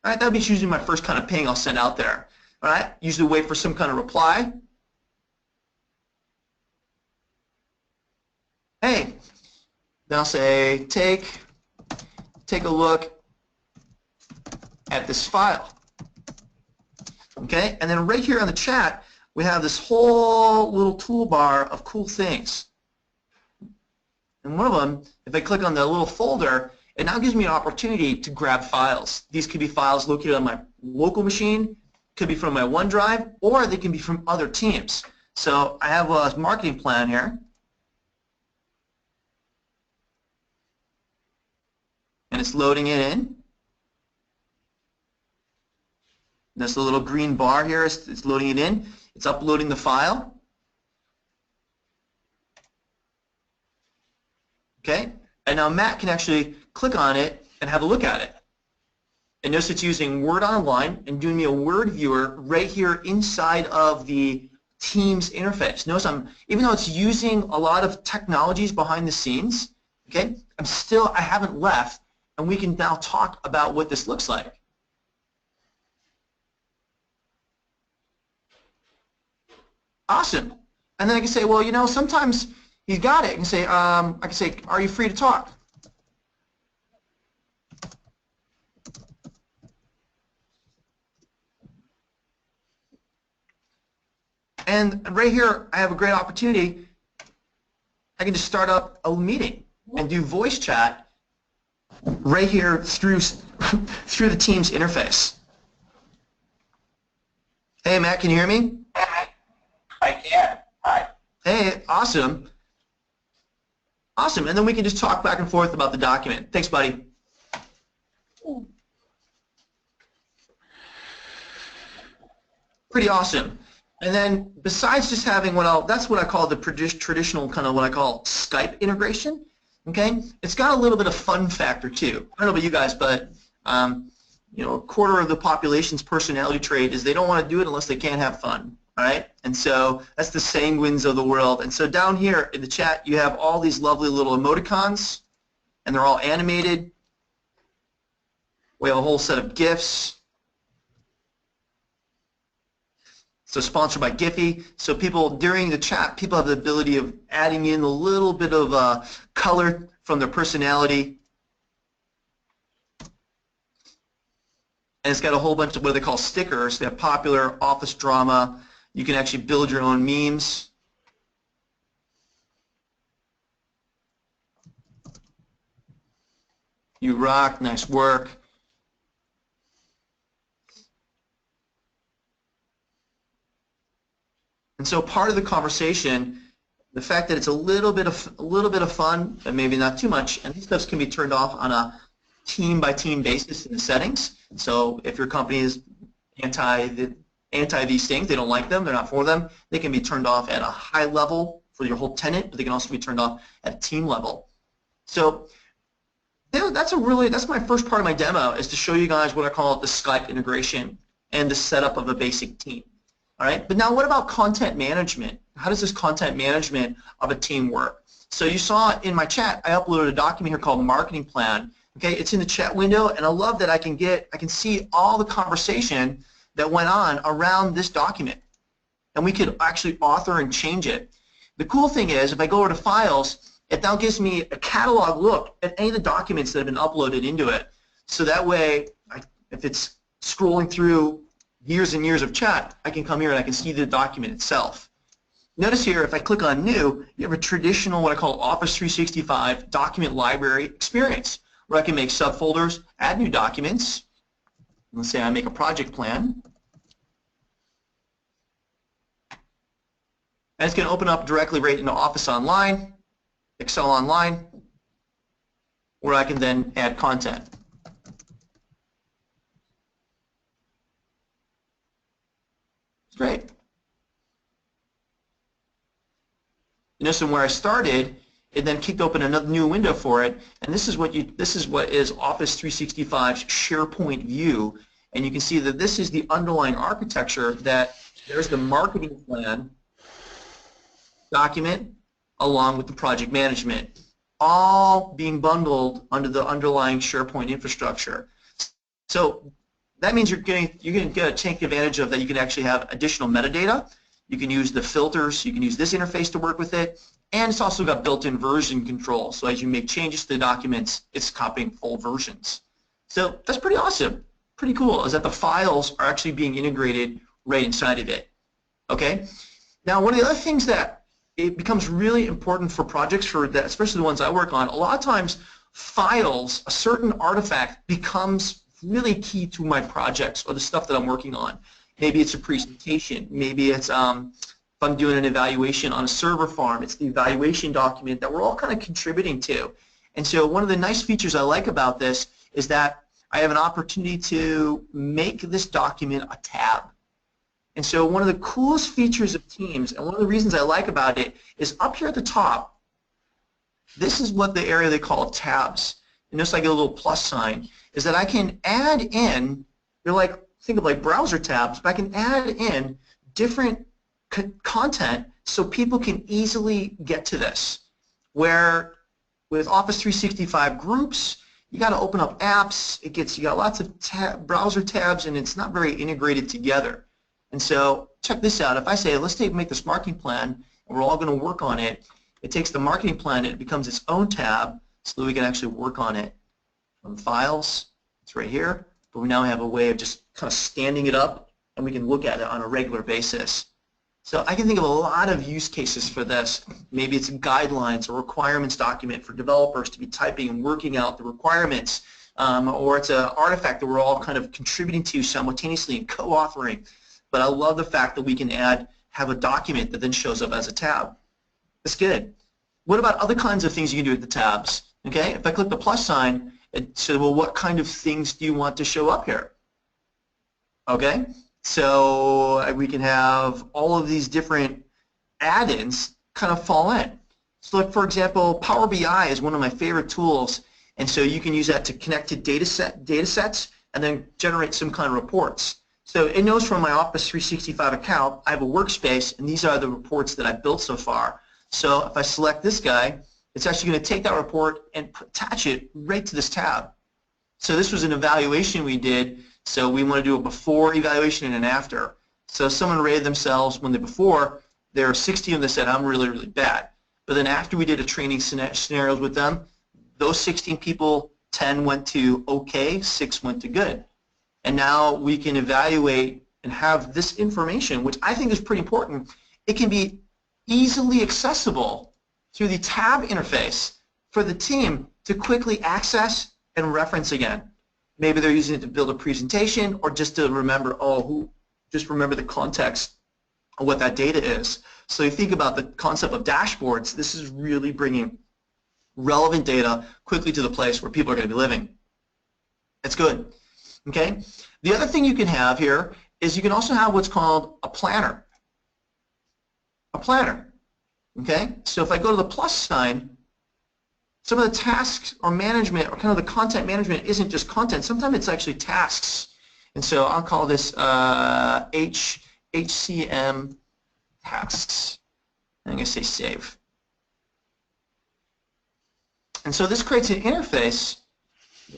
[SPEAKER 3] All right, that'll be usually my first kind of ping I'll send out there. All right, usually wait for some kind of reply. Hey, then I'll say, take a look at this file. Okay, and then right here on the chat, we have this whole little toolbar of cool things. And one of them, if I click on the little folder, it now gives me an opportunity to grab files. These could be files located on my local machine, could be from my OneDrive, or they can be from other teams. So I have a marketing plan here. And it's loading it in. This little green bar here is loading it in. It's uploading the file. Okay, and now Matt can actually click on it and have a look at it. And notice it's using Word Online and doing me a Word viewer right here inside of the Teams interface. Notice even though it's using a lot of technologies behind the scenes, okay, I haven't left, and we can now talk about what this looks like. Awesome. And then I can say, well, you know, sometimes he's got it. I can say, are you free to talk? And right here, I have a great opportunity. I can just start up a meeting and do voice chat right here through the Teams interface. Hey, Matt, can you hear me?
[SPEAKER 2] I can. Hi.
[SPEAKER 3] Hey, awesome. Awesome. And then we can just talk back and forth about the document. Thanks, buddy. Pretty awesome. And then besides just having that's what I call the traditional kind of what I call Skype integration. Okay, it's got a little bit of fun factor too. I don't know about you guys, but you know, a quarter of the population's personality trait is they don't want to do it unless they can't have fun. All right, and so that's the sanguines of the world. And so down here in the chat, you have all these lovely little emoticons, and they're all animated. We have a whole set of GIFs. So sponsored by Giphy. So people, during the chat, people have the ability of adding in a little bit of color from their personality. And it's got a whole bunch of what they call stickers. They have popular, office drama. You can actually build your own memes. You rock, nice work. And so part of the conversation, the fact that it's a little bit of fun, but maybe not too much, and these stuff can be turned off on a team-by-team basis in the settings. So if your company is anti these things, they don't like them, they're not for them, they can be turned off at a high level for your whole tenant, but they can also be turned off at a team level. So that's my first part of my demo, is to show you guys what I call the Skype integration and the setup of a basic team. All right, but now what about content management? How does this content management of a team work? So you saw in my chat, I uploaded a document here called Marketing Plan. Okay, it's in the chat window, and I love that I can see all the conversation that went on around this document, and we could actually author and change it. The cool thing is, if I go over to Files, it now gives me a catalog look at any of the documents that have been uploaded into it. So that way, if it's scrolling through years and years of chat, I can come here and I can see the document itself. Notice here, if I click on New, you have a traditional, what I call Office 365 document library experience, where I can make subfolders, add new documents. Let's say I make a project plan. And it's going to open up directly right into Office Online, Excel Online, where I can then add content. Great. You notice where I started, it then kicked open another new window for it, and this is what is Office 365's SharePoint view, and you can see that this is the underlying architecture. That there's the marketing plan document along with the project management, all being bundled under the underlying SharePoint infrastructure. So that means you're going to take advantage of that. You can actually have additional metadata. You can use the filters. You can use this interface to work with it. And it's also got built-in version control. So as you make changes to the documents, it's copying full versions. So that's pretty awesome. Pretty cool is that the files are actually being integrated right inside of it. Okay? Now, one of the other things that it becomes really important for projects, especially the ones I work on, a lot of times files, a certain artifact becomes really key to my projects or the stuff that I'm working on. Maybe it's a presentation. Maybe it's if I'm doing an evaluation on a server farm, it's the evaluation document that we're all kind of contributing to. And so one of the nice features I like about this is that I have an opportunity to make this document a tab. And so one of the coolest features of Teams, and one of the reasons I like about it, is up here at the top, this is what the area they call tabs. And just like a little plus sign, is that I can add in, think of like browser tabs, but I can add in different content so people can easily get to this. Where with Office 365 groups, you got to open up apps. You got lots of browser tabs, and it's not very integrated together. And so check this out. If I say, let's make this marketing plan, and we're all going to work on it, it takes the marketing plan and it becomes its own tab so that we can actually work on it. From Files, it's right here, but we now have a way of just kind of standing it up, and we can look at it on a regular basis. So I can think of a lot of use cases for this. Maybe it's guidelines or requirements document for developers to be typing and working out the requirements, or it's an artifact that we're all kind of contributing to simultaneously and co-authoring. But I love the fact that we can have a document that then shows up as a tab. That's good. What about other kinds of things you can do with the tabs? Okay, if I click the plus sign, it says, well, what kind of things do you want to show up here? Okay, so we can have all of these different add-ins kind of fall in. So like, for example, Power BI is one of my favorite tools, and so you can use that to connect to data sets and then generate some kind of reports. So it knows from my Office 365 account, I have a workspace, and these are the reports that I've built so far. So if I select this guy, it's actually going to take that report and attach it right to this tab. So this was an evaluation we did, so we want to do a before evaluation and an after. So someone rated themselves when before, there were 60 of them that said, I'm really, really bad. But then after we did a training scenarios with them, those 16 people, 10 went to okay, 6 went to good. And now we can evaluate and have this information, which I think is pretty important. It can be easily accessible through the tab interface for the team to quickly access and reference again. Maybe they're using it to build a presentation or just to remember, just remember the context of what that data is. So you think about the concept of dashboards, this is really bringing relevant data quickly to the place where people are going to be living. That's good. Okay. The other thing you can have here is you can also have what's called a planner. A planner. Okay. So if I go to the plus sign, some of the tasks or management or kind of the content management isn't just content. Sometimes it's actually tasks. And so I'll call this HCM tasks. I'm going to say save. And so this creates an interface.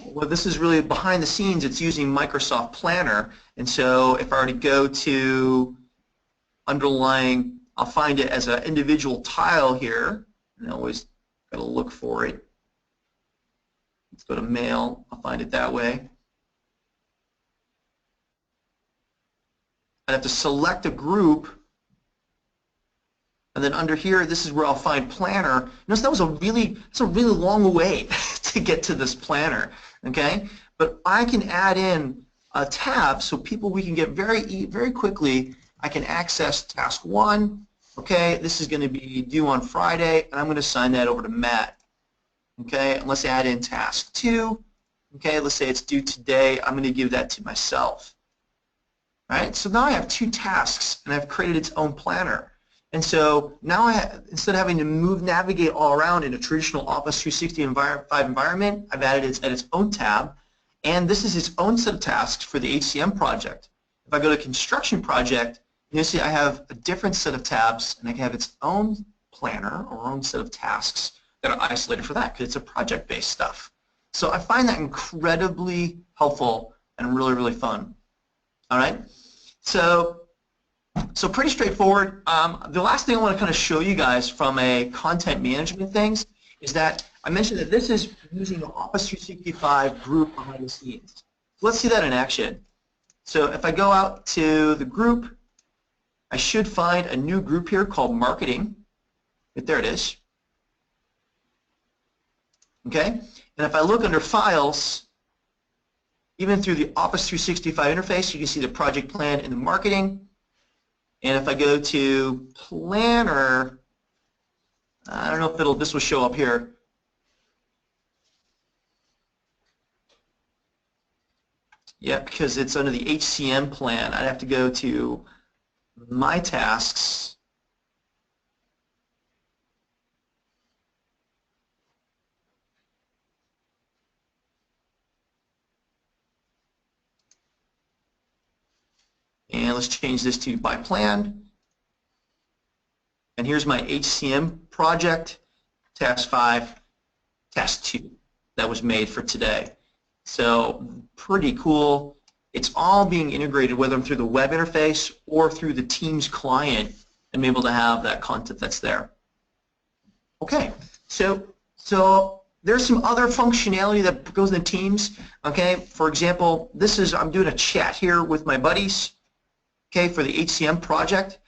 [SPEAKER 3] Well, this is really behind the scenes. It's using Microsoft Planner. And so if I were to go to underlying, I'll find it as an individual tile here. And I always got to look for it. Let's go to Mail. I'll find it that way. I have to select a group, and then under here, this is where I'll find Planner. Notice that was a really long way to get to this Planner. Okay, but I can add in a tab so we can get very quickly. I can access task 1. Okay, this is going to be due on Friday, and I'm going to assign that over to Matt. Okay, and let's add in task 2. Okay, let's say it's due today. I'm going to give that to myself. All right, so now I have 2 tasks, and I've created its own planner. And so now instead of having to navigate all around in a traditional Office 365 environment, I've added it at its own tab, and this is its own set of tasks for the HCM project. If I go to construction project, you'll see I have a different set of tabs, and I can have its own planner or own set of tasks that are isolated for that because it's a project-based stuff. So I find that incredibly helpful and really, really fun. All right, so pretty straightforward. The last thing I want to kind of show you guys from a content management things is that I mentioned that this is using the Office 365 group behind the scenes. Let's see that in action. So if I go out to the group, I should find a new group here called Marketing. There it is. Okay, and if I look under Files, even through the Office 365 interface, you can see the project plan and the marketing. And if I go to Planner, I don't know if this will show up here. Yeah, because it's under the HCM plan. I'd have to go to My Tasks. And let's change this to by plan. And here's my HCM project, task 5. test tube that was made for today. So pretty cool. It's all being integrated, whether I'm through the web interface or through the Teams client. I'm able to have that content that's there. Okay, so there's some other functionality that goes in Teams. Okay, for example, I'm doing a chat here with my buddies. Okay, for the HCM project.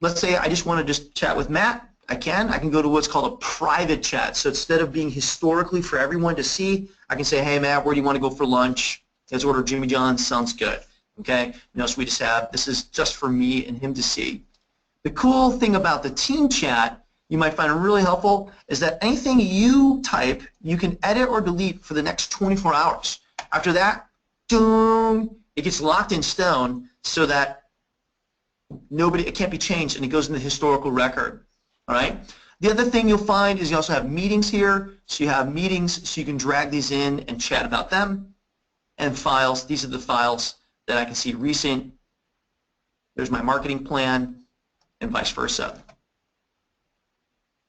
[SPEAKER 3] Let's say I just want to chat with Matt. I can go to what's called a private chat. So instead of being historically for everyone to see, I can say, hey Matt, where do you want to go for lunch? Let's order Jimmy John's. Sounds good. Okay, so we just have, this is just for me and him to see. The cool thing about the team chat, you might find it really helpful, is that anything you type, you can edit or delete for the next 24 hours. After that, it gets locked in stone so that it can't be changed, and it goes in the historical record. All right. The other thing you'll find is you also have meetings here. So you have meetings, so you can drag these in and chat about them. And files. These are the files that I can see recent. There's my marketing plan, and vice versa.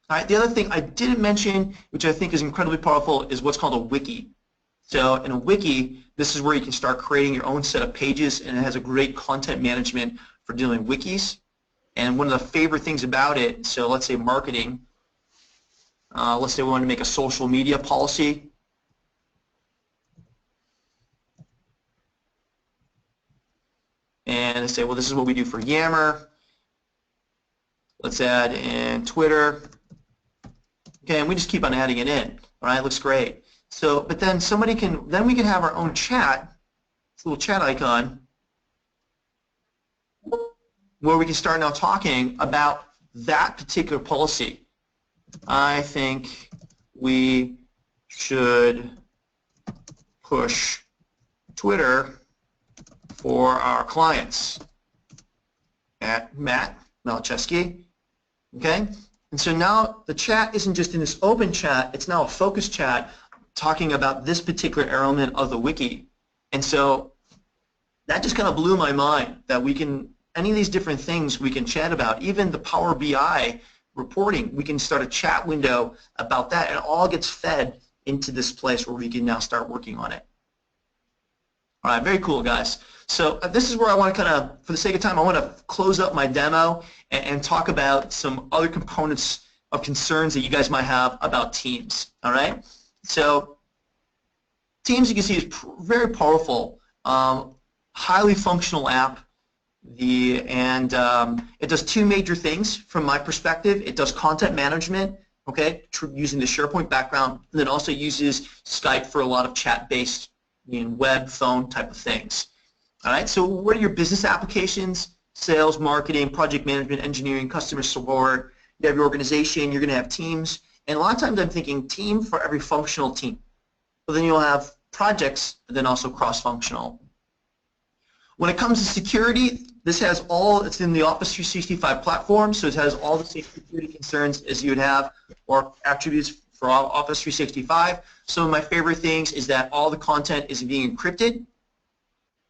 [SPEAKER 3] All right. The other thing I didn't mention, which I think is incredibly powerful, is what's called a wiki. So in a wiki, this is where you can start creating your own set of pages, and it has a great content management for doing wikis. And one of the favorite things about it, so let's say marketing, let's say we want to make a social media policy. And say, well, this is what we do for Yammer. Let's add in Twitter. Okay, and we just keep on adding it in. All right, looks great. So, but then we can have our own chat, this little chat icon, where we can start now talking about that particular policy. I think we should push Twitter for our clients at Matt Malachevsky. Okay? And so now the chat isn't just in this open chat, it's now a focus chat talking about this particular element of the wiki. And so that just kind of blew my mind that we can, any of these different things we can chat about, even the Power BI reporting, we can start a chat window about that, and it all gets fed into this place where we can now start working on it. All right, very cool, guys. So this is where I want to kind of, for the sake of time, I want to close up my demo and talk about some other components of concerns that you guys might have about Teams. All right? So Teams, you can see, is very powerful, highly functional app. It does two major things from my perspective. It does content management, okay, using the SharePoint background, and then also uses Skype for a lot of chat-based, web, phone type of things. All right, so what are your business applications? Sales, marketing, project management, engineering, customer support. You have your organization, you're going to have teams. And a lot of times I'm thinking team for every functional team. But then you'll have projects, and then also cross-functional. When it comes to security, this has it's in the Office 365 platform, so it has all the same security concerns as you would have, or attributes for Office 365. Some of my favorite things is that all the content is being encrypted.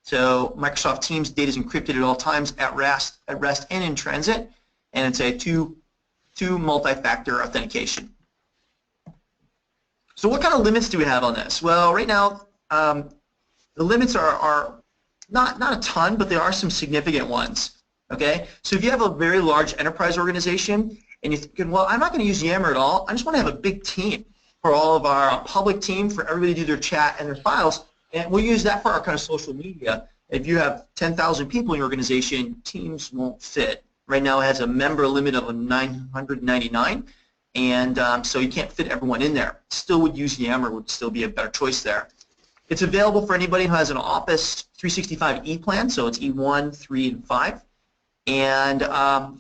[SPEAKER 3] So Microsoft Teams data is encrypted at all times at rest and in transit, and it's a two multi-factor authentication. So what kind of limits do we have on this? Well, right now the limits are not a ton, but there are some significant ones. Okay, so if you have a very large enterprise organization and you're thinking, well, I'm not going to use Yammer at all. I just want to have a big team for all of our public team, for everybody to do their chat and their files. And we'll use that for our kind of social media. If you have 10,000 people in your organization, Teams won't fit. Right now it has a member limit of 999, and so you can't fit everyone in there. Still would use Yammer, would still be a better choice there. It's available for anybody who has an Office 365 E plan, so it's E1, 3, and 5. And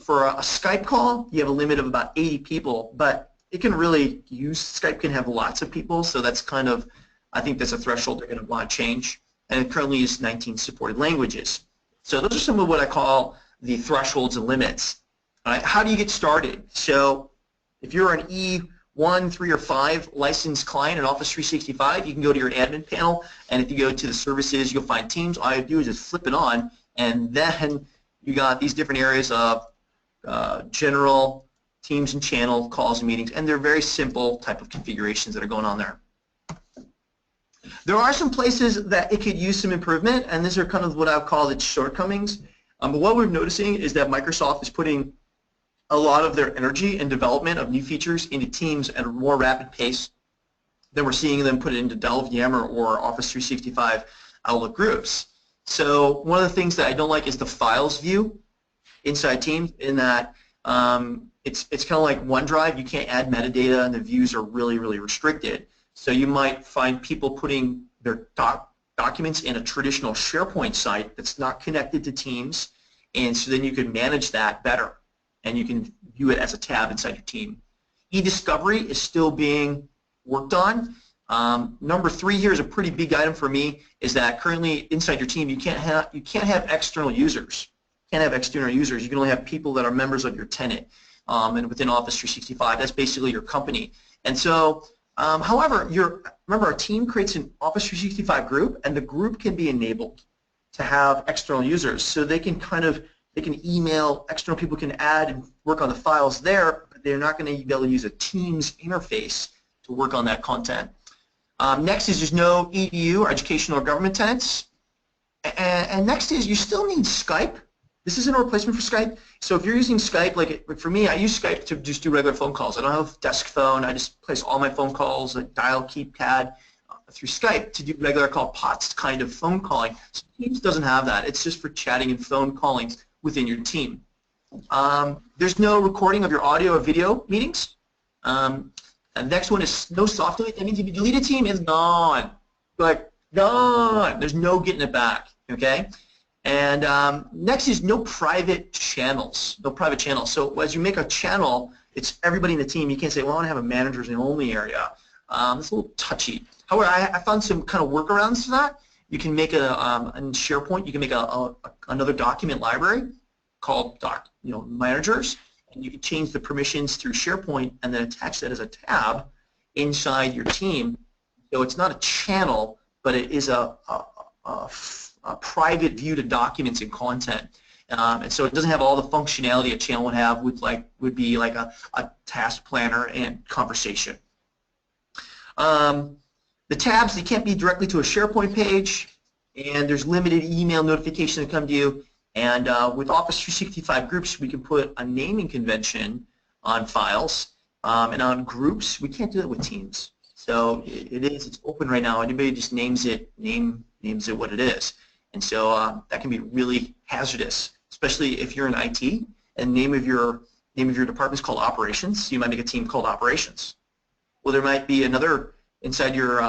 [SPEAKER 3] for a Skype call, you have a limit of about 80 people, but it can really use, Skype can have lots of people, so that's kind of, I think that's a threshold they're going to want to change. And it currently is 19 supported languages. So those are some of what I call the thresholds and limits. All right, how do you get started? So if you're an E1, 3, or 5 licensed client in Office 365, you can go to your admin panel, and if you go to the services, you'll find Teams. All you do is just flip it on, and then you got these different areas of general, Teams and channel calls and meetings, and they're very simple type of configurations that are going on there. There are some places that it could use some improvement, and these are kind of what I'll call its shortcomings. But what we're noticing is that Microsoft is putting a lot of their energy and development of new features into Teams at a more rapid pace than we're seeing them put it into Delve, Yammer, or Office 365 Outlook groups. So one of the things that I don't like is the files view inside Teams, in that it's kind of like OneDrive. You can't add metadata, and the views are really, really restricted. So you might find people putting their documents in a traditional SharePoint site that's not connected to Teams, and so then you can manage that better, and you can view it as a tab inside your team. E-discovery is still being worked on. Number 3 here is a pretty big item for me, is that currently inside your team you can't have external users. You can't have external users. You can only have people that are members of your tenant. And within Office 365, that's basically your company. And so, however, remember our team creates an Office 365 group, and the group can be enabled to have external users. So they can email, external people can add and work on the files there, but they're not going to be able to use a Teams interface to work on that content. Next is there's no EDU or educational or government tenants. And next is you still need Skype. This isn't a replacement for Skype. So if you're using Skype, like for me, I use Skype to just do regular phone calls. I don't have a desk phone. I just place all my phone calls, like dial keypad through Skype to do regular call POTS kind of phone calling. So Teams doesn't have that. It's just for chatting and phone callings within your team. There's no recording of your audio or video meetings. And the next one is no soft delete. That means if you delete a team, it's gone. Like, gone. There's no getting it back, okay? And next is no private channels. No private channels. So as you make a channel, it's everybody in the team. You can't say, well, I want to have a managers and only area. It's a little touchy. However, I found some kind of workarounds to that. You can make in SharePoint, you can make another document library called managers, and you can change the permissions through SharePoint and then attach that as a tab inside your team. So it's not a channel, but it is a private view to documents and content. And so it doesn't have all the functionality a channel would have would be like a task planner and conversation. The tabs, they can't be directly to a SharePoint page, and there's limited email notifications that come to you. And with Office 365 groups, we can put a naming convention on files, and on groups, we can't do that with Teams. So it's open right now. Anybody just names it what it is. And so that can be really hazardous, especially if you're in IT and name of your department is called operations. So you might make a team called operations. Well, there might be another inside your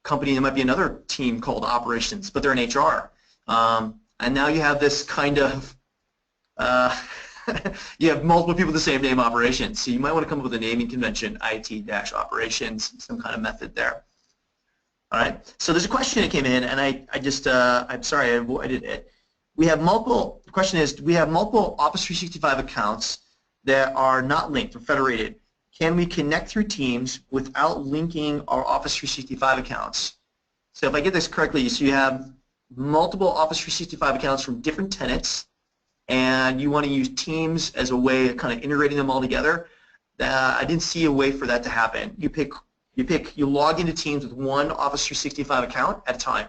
[SPEAKER 3] company. There might be another team called operations, but they're in HR. And now you have this kind of you have multiple people with the same name, operations. So you might want to come up with a naming convention, IT-operations, some kind of method there. All right. So there's a question that came in, and I'm sorry I avoided it. We have multiple. The question is, we have multiple Office 365 accounts that are not linked or federated. Can we connect through Teams without linking our Office 365 accounts? So if I get this correctly, so you have multiple Office 365 accounts from different tenants, and you want to use Teams as a way of kind of integrating them all together. I didn't see a way for that to happen. You log into Teams with one Office 365 account at a time,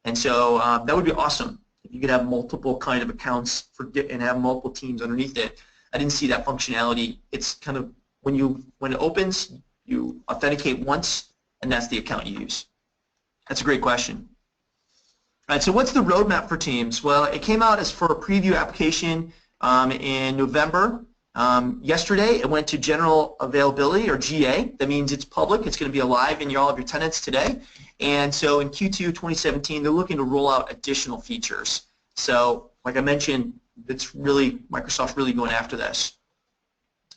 [SPEAKER 3] and so that would be awesome if you could have multiple kind of accounts and have multiple teams underneath it. I didn't see that functionality. It's kind of when it opens, you authenticate once, and that's the account you use. That's a great question. All right, so what's the roadmap for Teams? Well, it came out as for a preview application in November. Yesterday, it went to general availability, or GA. That means it's public. It's going to be alive in all of your tenants today. And so in Q2 2017, they're looking to roll out additional features. So like I mentioned, it's really Microsoft's really going after this.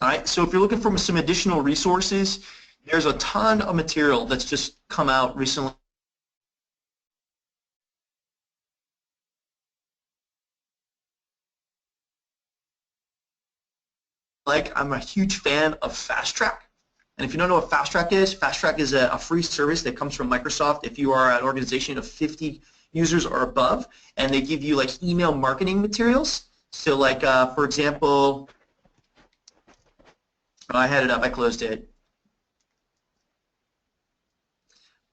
[SPEAKER 3] All right, so if you're looking for some additional resources, there's a ton of material that's just come out recently. I'm a huge fan of Fast Track. And if you don't know what Fast Track is a free service that comes from Microsoft if you are an organization of 50 users or above, and they give you like email marketing materials. So like, for example, Oh, I had it up. I closed it.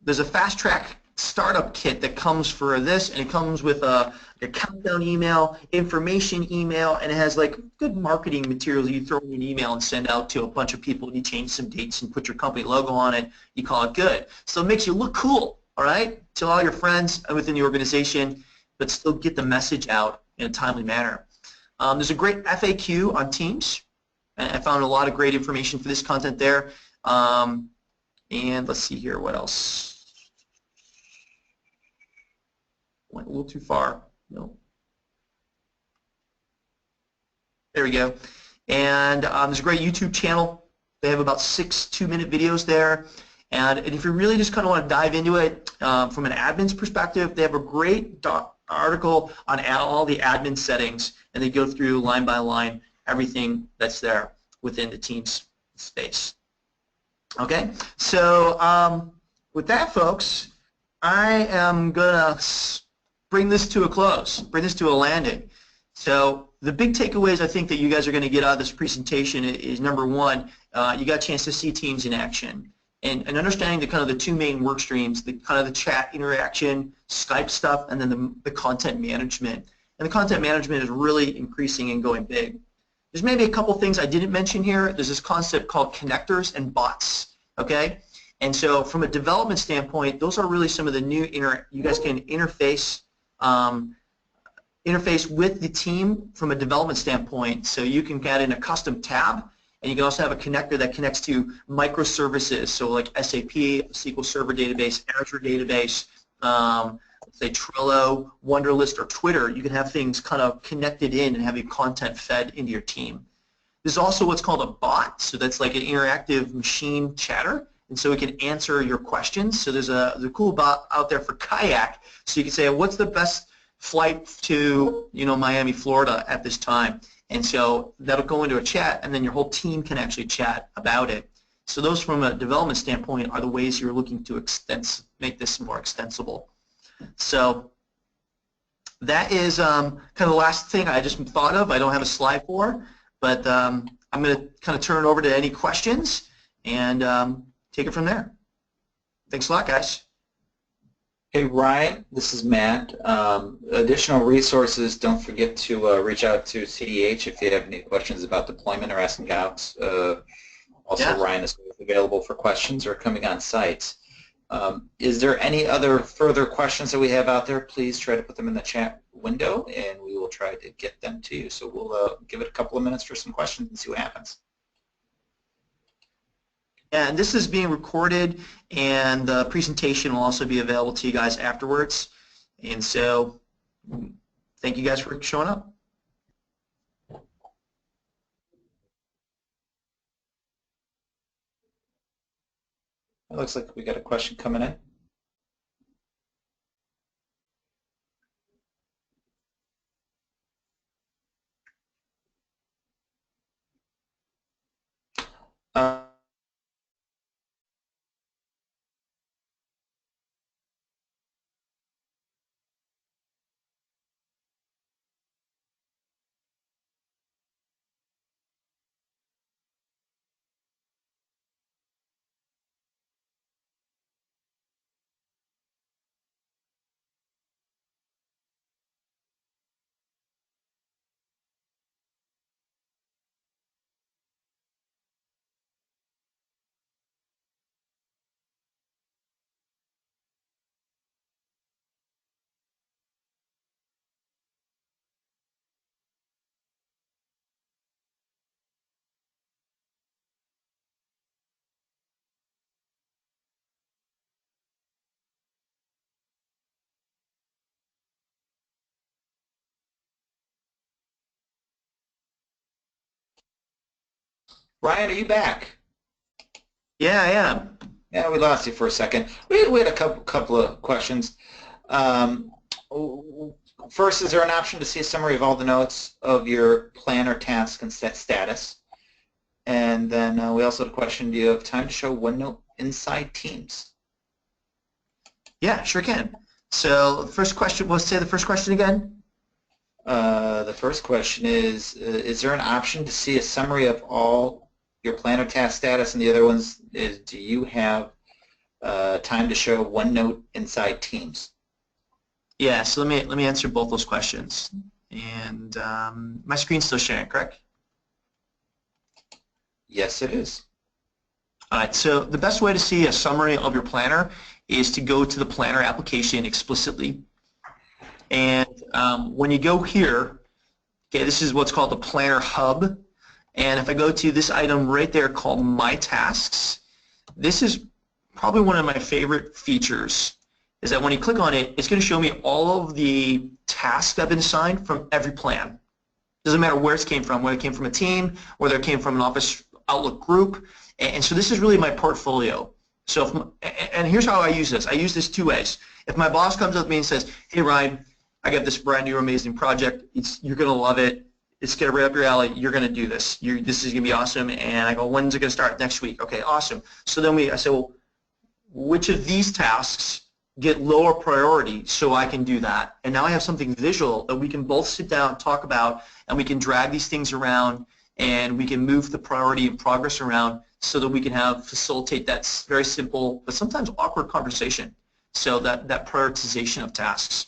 [SPEAKER 3] There's a fast track startup kit that comes for this, and it comes with a countdown email, information email, and it has like good marketing materials you throw in an email and send out to a bunch of people, and you change some dates and put your company logo on it. You call it good. So it makes you look cool, all right, to all your friends within the organization, but still get the message out in a timely manner. There's a great FAQ on Teams, and I found a lot of great information for this content there. And let's see here, what else? Went a little too far. No. There we go. And there's a great YouTube channel. They have about 6 2-minute videos there. And if you really just kind of want to dive into it from an admin's perspective, they have a great article on all the admin settings, and they go through line by line everything that's there within the Teams space. Okay, so with that, folks, I am going to bring this to a close, bring this to a landing. So the big takeaways I think that you guys are going to get out of this presentation is, number one, you got a chance to see Teams in action. And understanding the kind of the 2 main work streams, the kind of the chat interaction, Skype stuff, and then the content management. And the content management is really increasing and going big. There's maybe a couple things I didn't mention here. There's this concept called connectors and bots, okay? And so from a development standpoint, those are really some of the new, you guys can interface with the team from a development standpoint. So you can add in a custom tab, and you can also have a connector that connects to microservices, so like SAP, SQL Server database, Azure database, let's say Trello, Wunderlist, or Twitter. You can have things kind of connected in and have your content fed into your team. There's also what's called a bot, so that's like an interactive machine chatter, and so it can answer your questions. So there's a cool bot out there for Kayak, so you can say, what's the best flight to, you know, Miami, Florida at this time? And so that'll go into a chat, and then your whole team can actually chat about it. So those, from a development standpoint, are the ways you're looking to make this more extensible. So that is kind of the last thing I just thought of. I don't have a slide for, but I'm going to kind of turn it over to any questions and take it from there. Thanks a lot, guys.
[SPEAKER 2] Hey, Ryan, this is Matt. Additional resources, don't forget to reach out to CDH if you have any questions about deployment or asking out. Also, yeah. Ryan is available for questions or coming on site. Is there any other further questions that we have out there? Please try to put them in the chat window, and we will try to get them to you. So we'll give it a couple of minutes for some questions and see what happens. And this is being recorded, and the presentation will also be available to you guys afterwards. And so thank you guys for showing up. It looks like we got a question coming in. Ryan, are you back? Yeah, I am. Yeah, we lost you for a second. We had a couple of questions. First, is there an option to see a summary of all the notes of your plan or task and set status? And then we also had a question, do you have time to show OneNote inside Teams? Yeah, sure can. So the first question, let's say the first question again. The first question is there an option to see a summary of all your planner task status, and the other ones is, do you have time to show OneNote inside Teams?
[SPEAKER 3] Yeah, so let me answer both those questions. And my screen's still sharing, correct?
[SPEAKER 2] Yes, it is.
[SPEAKER 3] All right, so the best way to see a summary of your planner is to go to the planner application explicitly. And when you go here, okay, this is what's called the Planner Hub. And if I go to this item right there called My Tasks, this is probably one of my favorite features, is that when you click on it, it's going to show me all of the tasks that have been assigned from every plan. Doesn't matter where it came from, whether it came from a team, whether it came from an Office Outlook group. And so this is really my portfolio. So and here's how I use this. I use this two ways. If my boss comes up to me and says, hey Ryan, I got this brand new amazing project. You're going to love it. It's going to right up your alley. You're going to do this. This is going to be awesome. And I go, when's it going to start? Next week. Okay, awesome. So then I say, well, which of these tasks get lower priority so I can do that? And now I have something visual that we can both sit down and talk about, and we can drag these things around, and we can move the priority and progress around so that we can facilitate that very simple but sometimes awkward conversation. So that prioritization of tasks.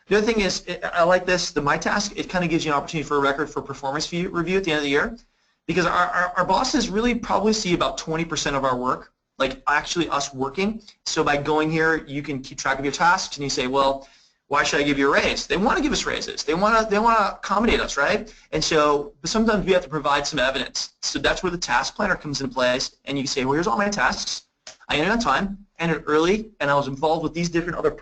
[SPEAKER 3] The other thing is, I like this, the My Task, it kind of gives you an opportunity for a record for performance review at the end of the year, because our bosses really probably see about 20% of our work, like actually us working. So by going here, you can keep track of your tasks, and you say, well, why should I give you a raise? They want to give us raises. They want to accommodate us, right? And so, but sometimes we have to provide some evidence. So that's where the task planner comes into place, and you can say, well, here's all my tasks. I ended on time, ended early, and I was involved with these different other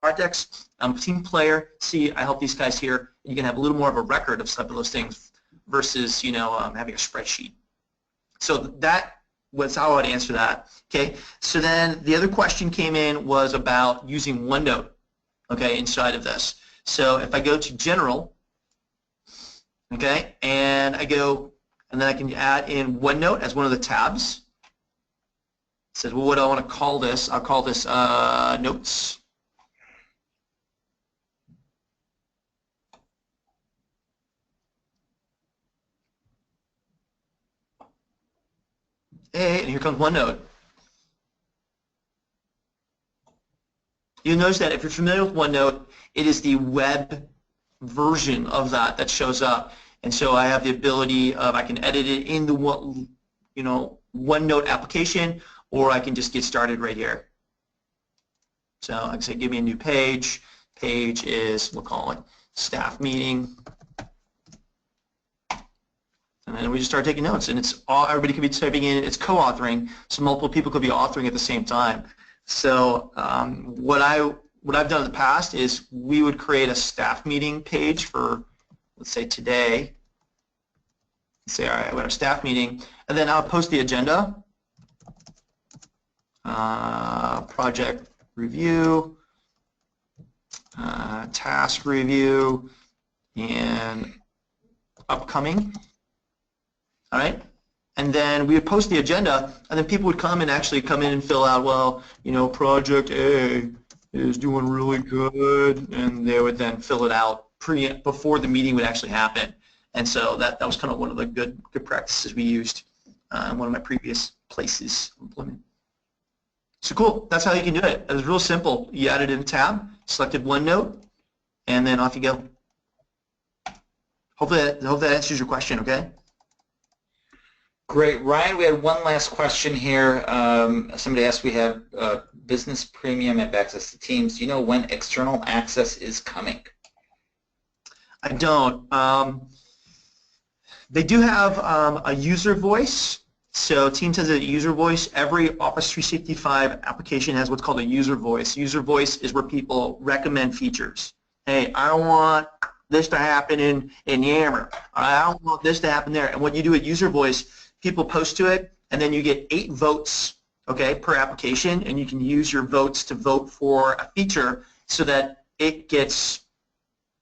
[SPEAKER 3] projects. I'm a team player. See, I help these guys here. You can have a little more of a record of some of those things versus, having a spreadsheet. So that was how I'd answer that. Okay. So then the other question came in was about using OneNote. Okay, inside of this. So if I go to General, okay, and I go, and then I can add in OneNote as one of the tabs. It says, well, what do I want to call this? I'll call this Notes. Hey, and here comes OneNote. You'll notice that if you're familiar with OneNote, it is the web version of that shows up. And so I have the ability of, I can edit it in the OneNote application, or I can just get started right here. So I can say, give me a new page. Page is, we'll call it staff meeting. And then we just start taking notes, and everybody could be typing in. It's co-authoring, so multiple people could be authoring at the same time. So what I've done in the past is we would create a staff meeting page for, let's say today. Let's say, all right, we have a staff meeting, and then I'll post the agenda, project review, task review, and upcoming. All right. And then we would post the agenda, and then people would come in and fill out, well, project A is doing really good, and they would then fill it out before the meeting would actually happen. And so that was kind of one of the good practices we used in one of my previous places of employment. So cool. That's how you can do it. It was real simple. You added in a tab, selected OneNote, and then off you go. Hopefully that answers your question. Okay.
[SPEAKER 2] Great. Ryan, we had one last question here. Somebody asked, we have business premium and access to Teams. Do you know when external access is coming?
[SPEAKER 3] I don't. They do have a user voice. So Teams has a user voice. Every Office 365 application has what's called a user voice. User voice is where people recommend features. Hey, I want this to happen in Yammer. I don't want this to happen there. And what you do at user voice, people post to it, and then you get 8 votes, okay, per application, and you can use your votes to vote for a feature so that it gets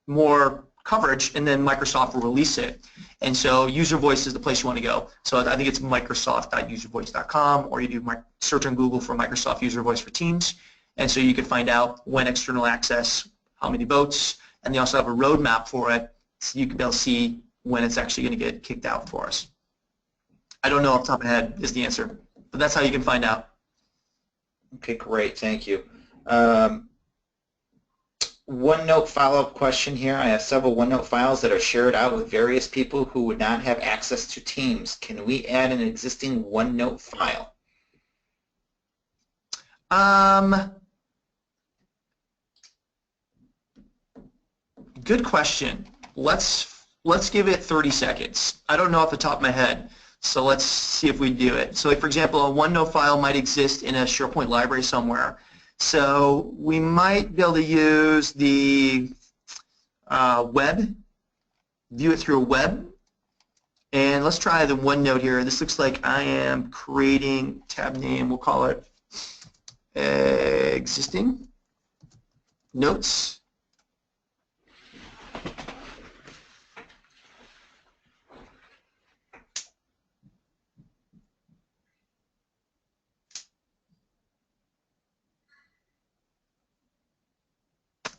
[SPEAKER 3] more coverage, and then Microsoft will release it. And so user voice is the place you want to go. So I think it's microsoft.uservoice.com, or you do search on Google for Microsoft User Voice for Teams, and so you can find out when external access, how many votes, and they also have a roadmap for it, so you can be able to see when it's actually going to get kicked out for us. I don't know off the top of my head is the answer, but that's how you can find out.
[SPEAKER 2] Okay, great. Thank you. OneNote follow-up question here. I have several OneNote files that are shared out with various people who would not have access to Teams. Can we add an existing OneNote file?
[SPEAKER 3] Good question. Let's give it 30 seconds. I don't know off the top of my head, so let's see if we do it. So like for example, a OneNote file might exist in a SharePoint library somewhere. So we might be able to use the web, view it through a web. And let's try the OneNote here. This looks like I am creating tab name, we'll call it existing notes.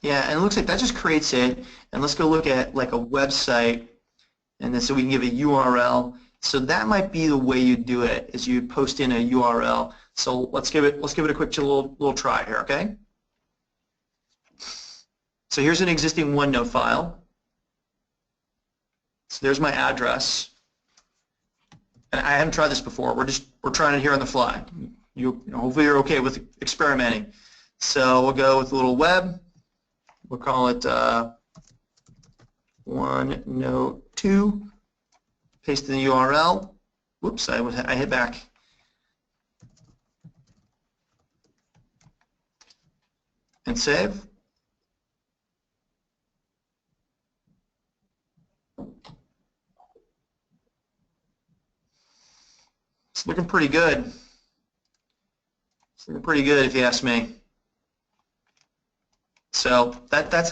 [SPEAKER 3] Yeah, and it looks like that just creates it. And let's go look at like a website, and then so we can give a URL. So that might be the way you do it, is you post in a URL. So let's give it a quick little try here, okay? So here's an existing OneNote file. So there's my address. And I haven't tried this before. We're trying it here on the fly. Hopefully you're okay with experimenting. So we'll go with a little web. We'll call it OneNote 2. Paste in the URL. Whoops, I hit back. And save. It's looking pretty good. It's looking pretty good if you ask me. So that's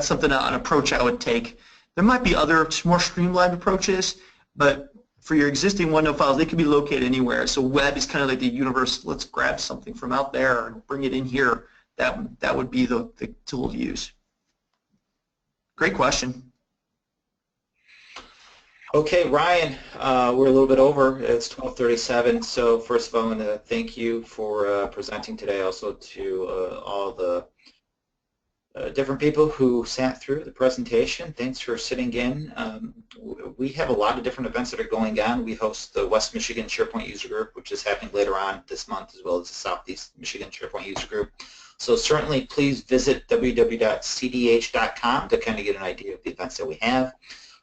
[SPEAKER 3] something, an approach I would take. There might be other more streamlined approaches, but for your existing OneNote files, they can be located anywhere. So web is kind of like the universe. Let's grab something from out there and bring it in here. That would be the tool to use. Great question.
[SPEAKER 2] Okay, Ryan, we're a little bit over. It's 12:37. So first of all, I want to thank you for presenting today. Also to all the different people who sat through the presentation. Thanks for sitting in. We have a lot of different events that are going on. We host the West Michigan SharePoint User Group, which is happening later on this month, as well as the Southeast Michigan SharePoint User Group. So certainly please visit www.cdh.com to kind of get an idea of the events that we have.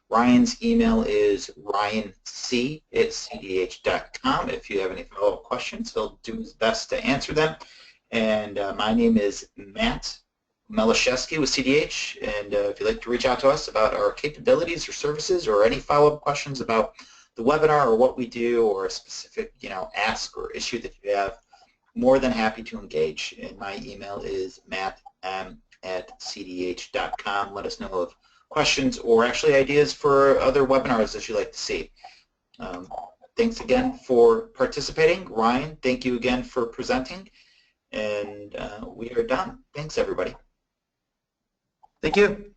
[SPEAKER 2] Ryan's email is ryanc@cdh.com. If you have any follow-up questions, he'll do his best to answer them. And my name is Matt Melishevsky with CDH, and if you'd like to reach out to us about our capabilities or services or any follow-up questions about the webinar or what we do or a specific ask or issue that you have, more than happy to engage. And my email is matt@cdh.com. Let us know of questions or actually ideas for other webinars that you'd like to see. Thanks again for participating. Ryan, thank you again for presenting, and we are done. Thanks, everybody.
[SPEAKER 3] Thank you.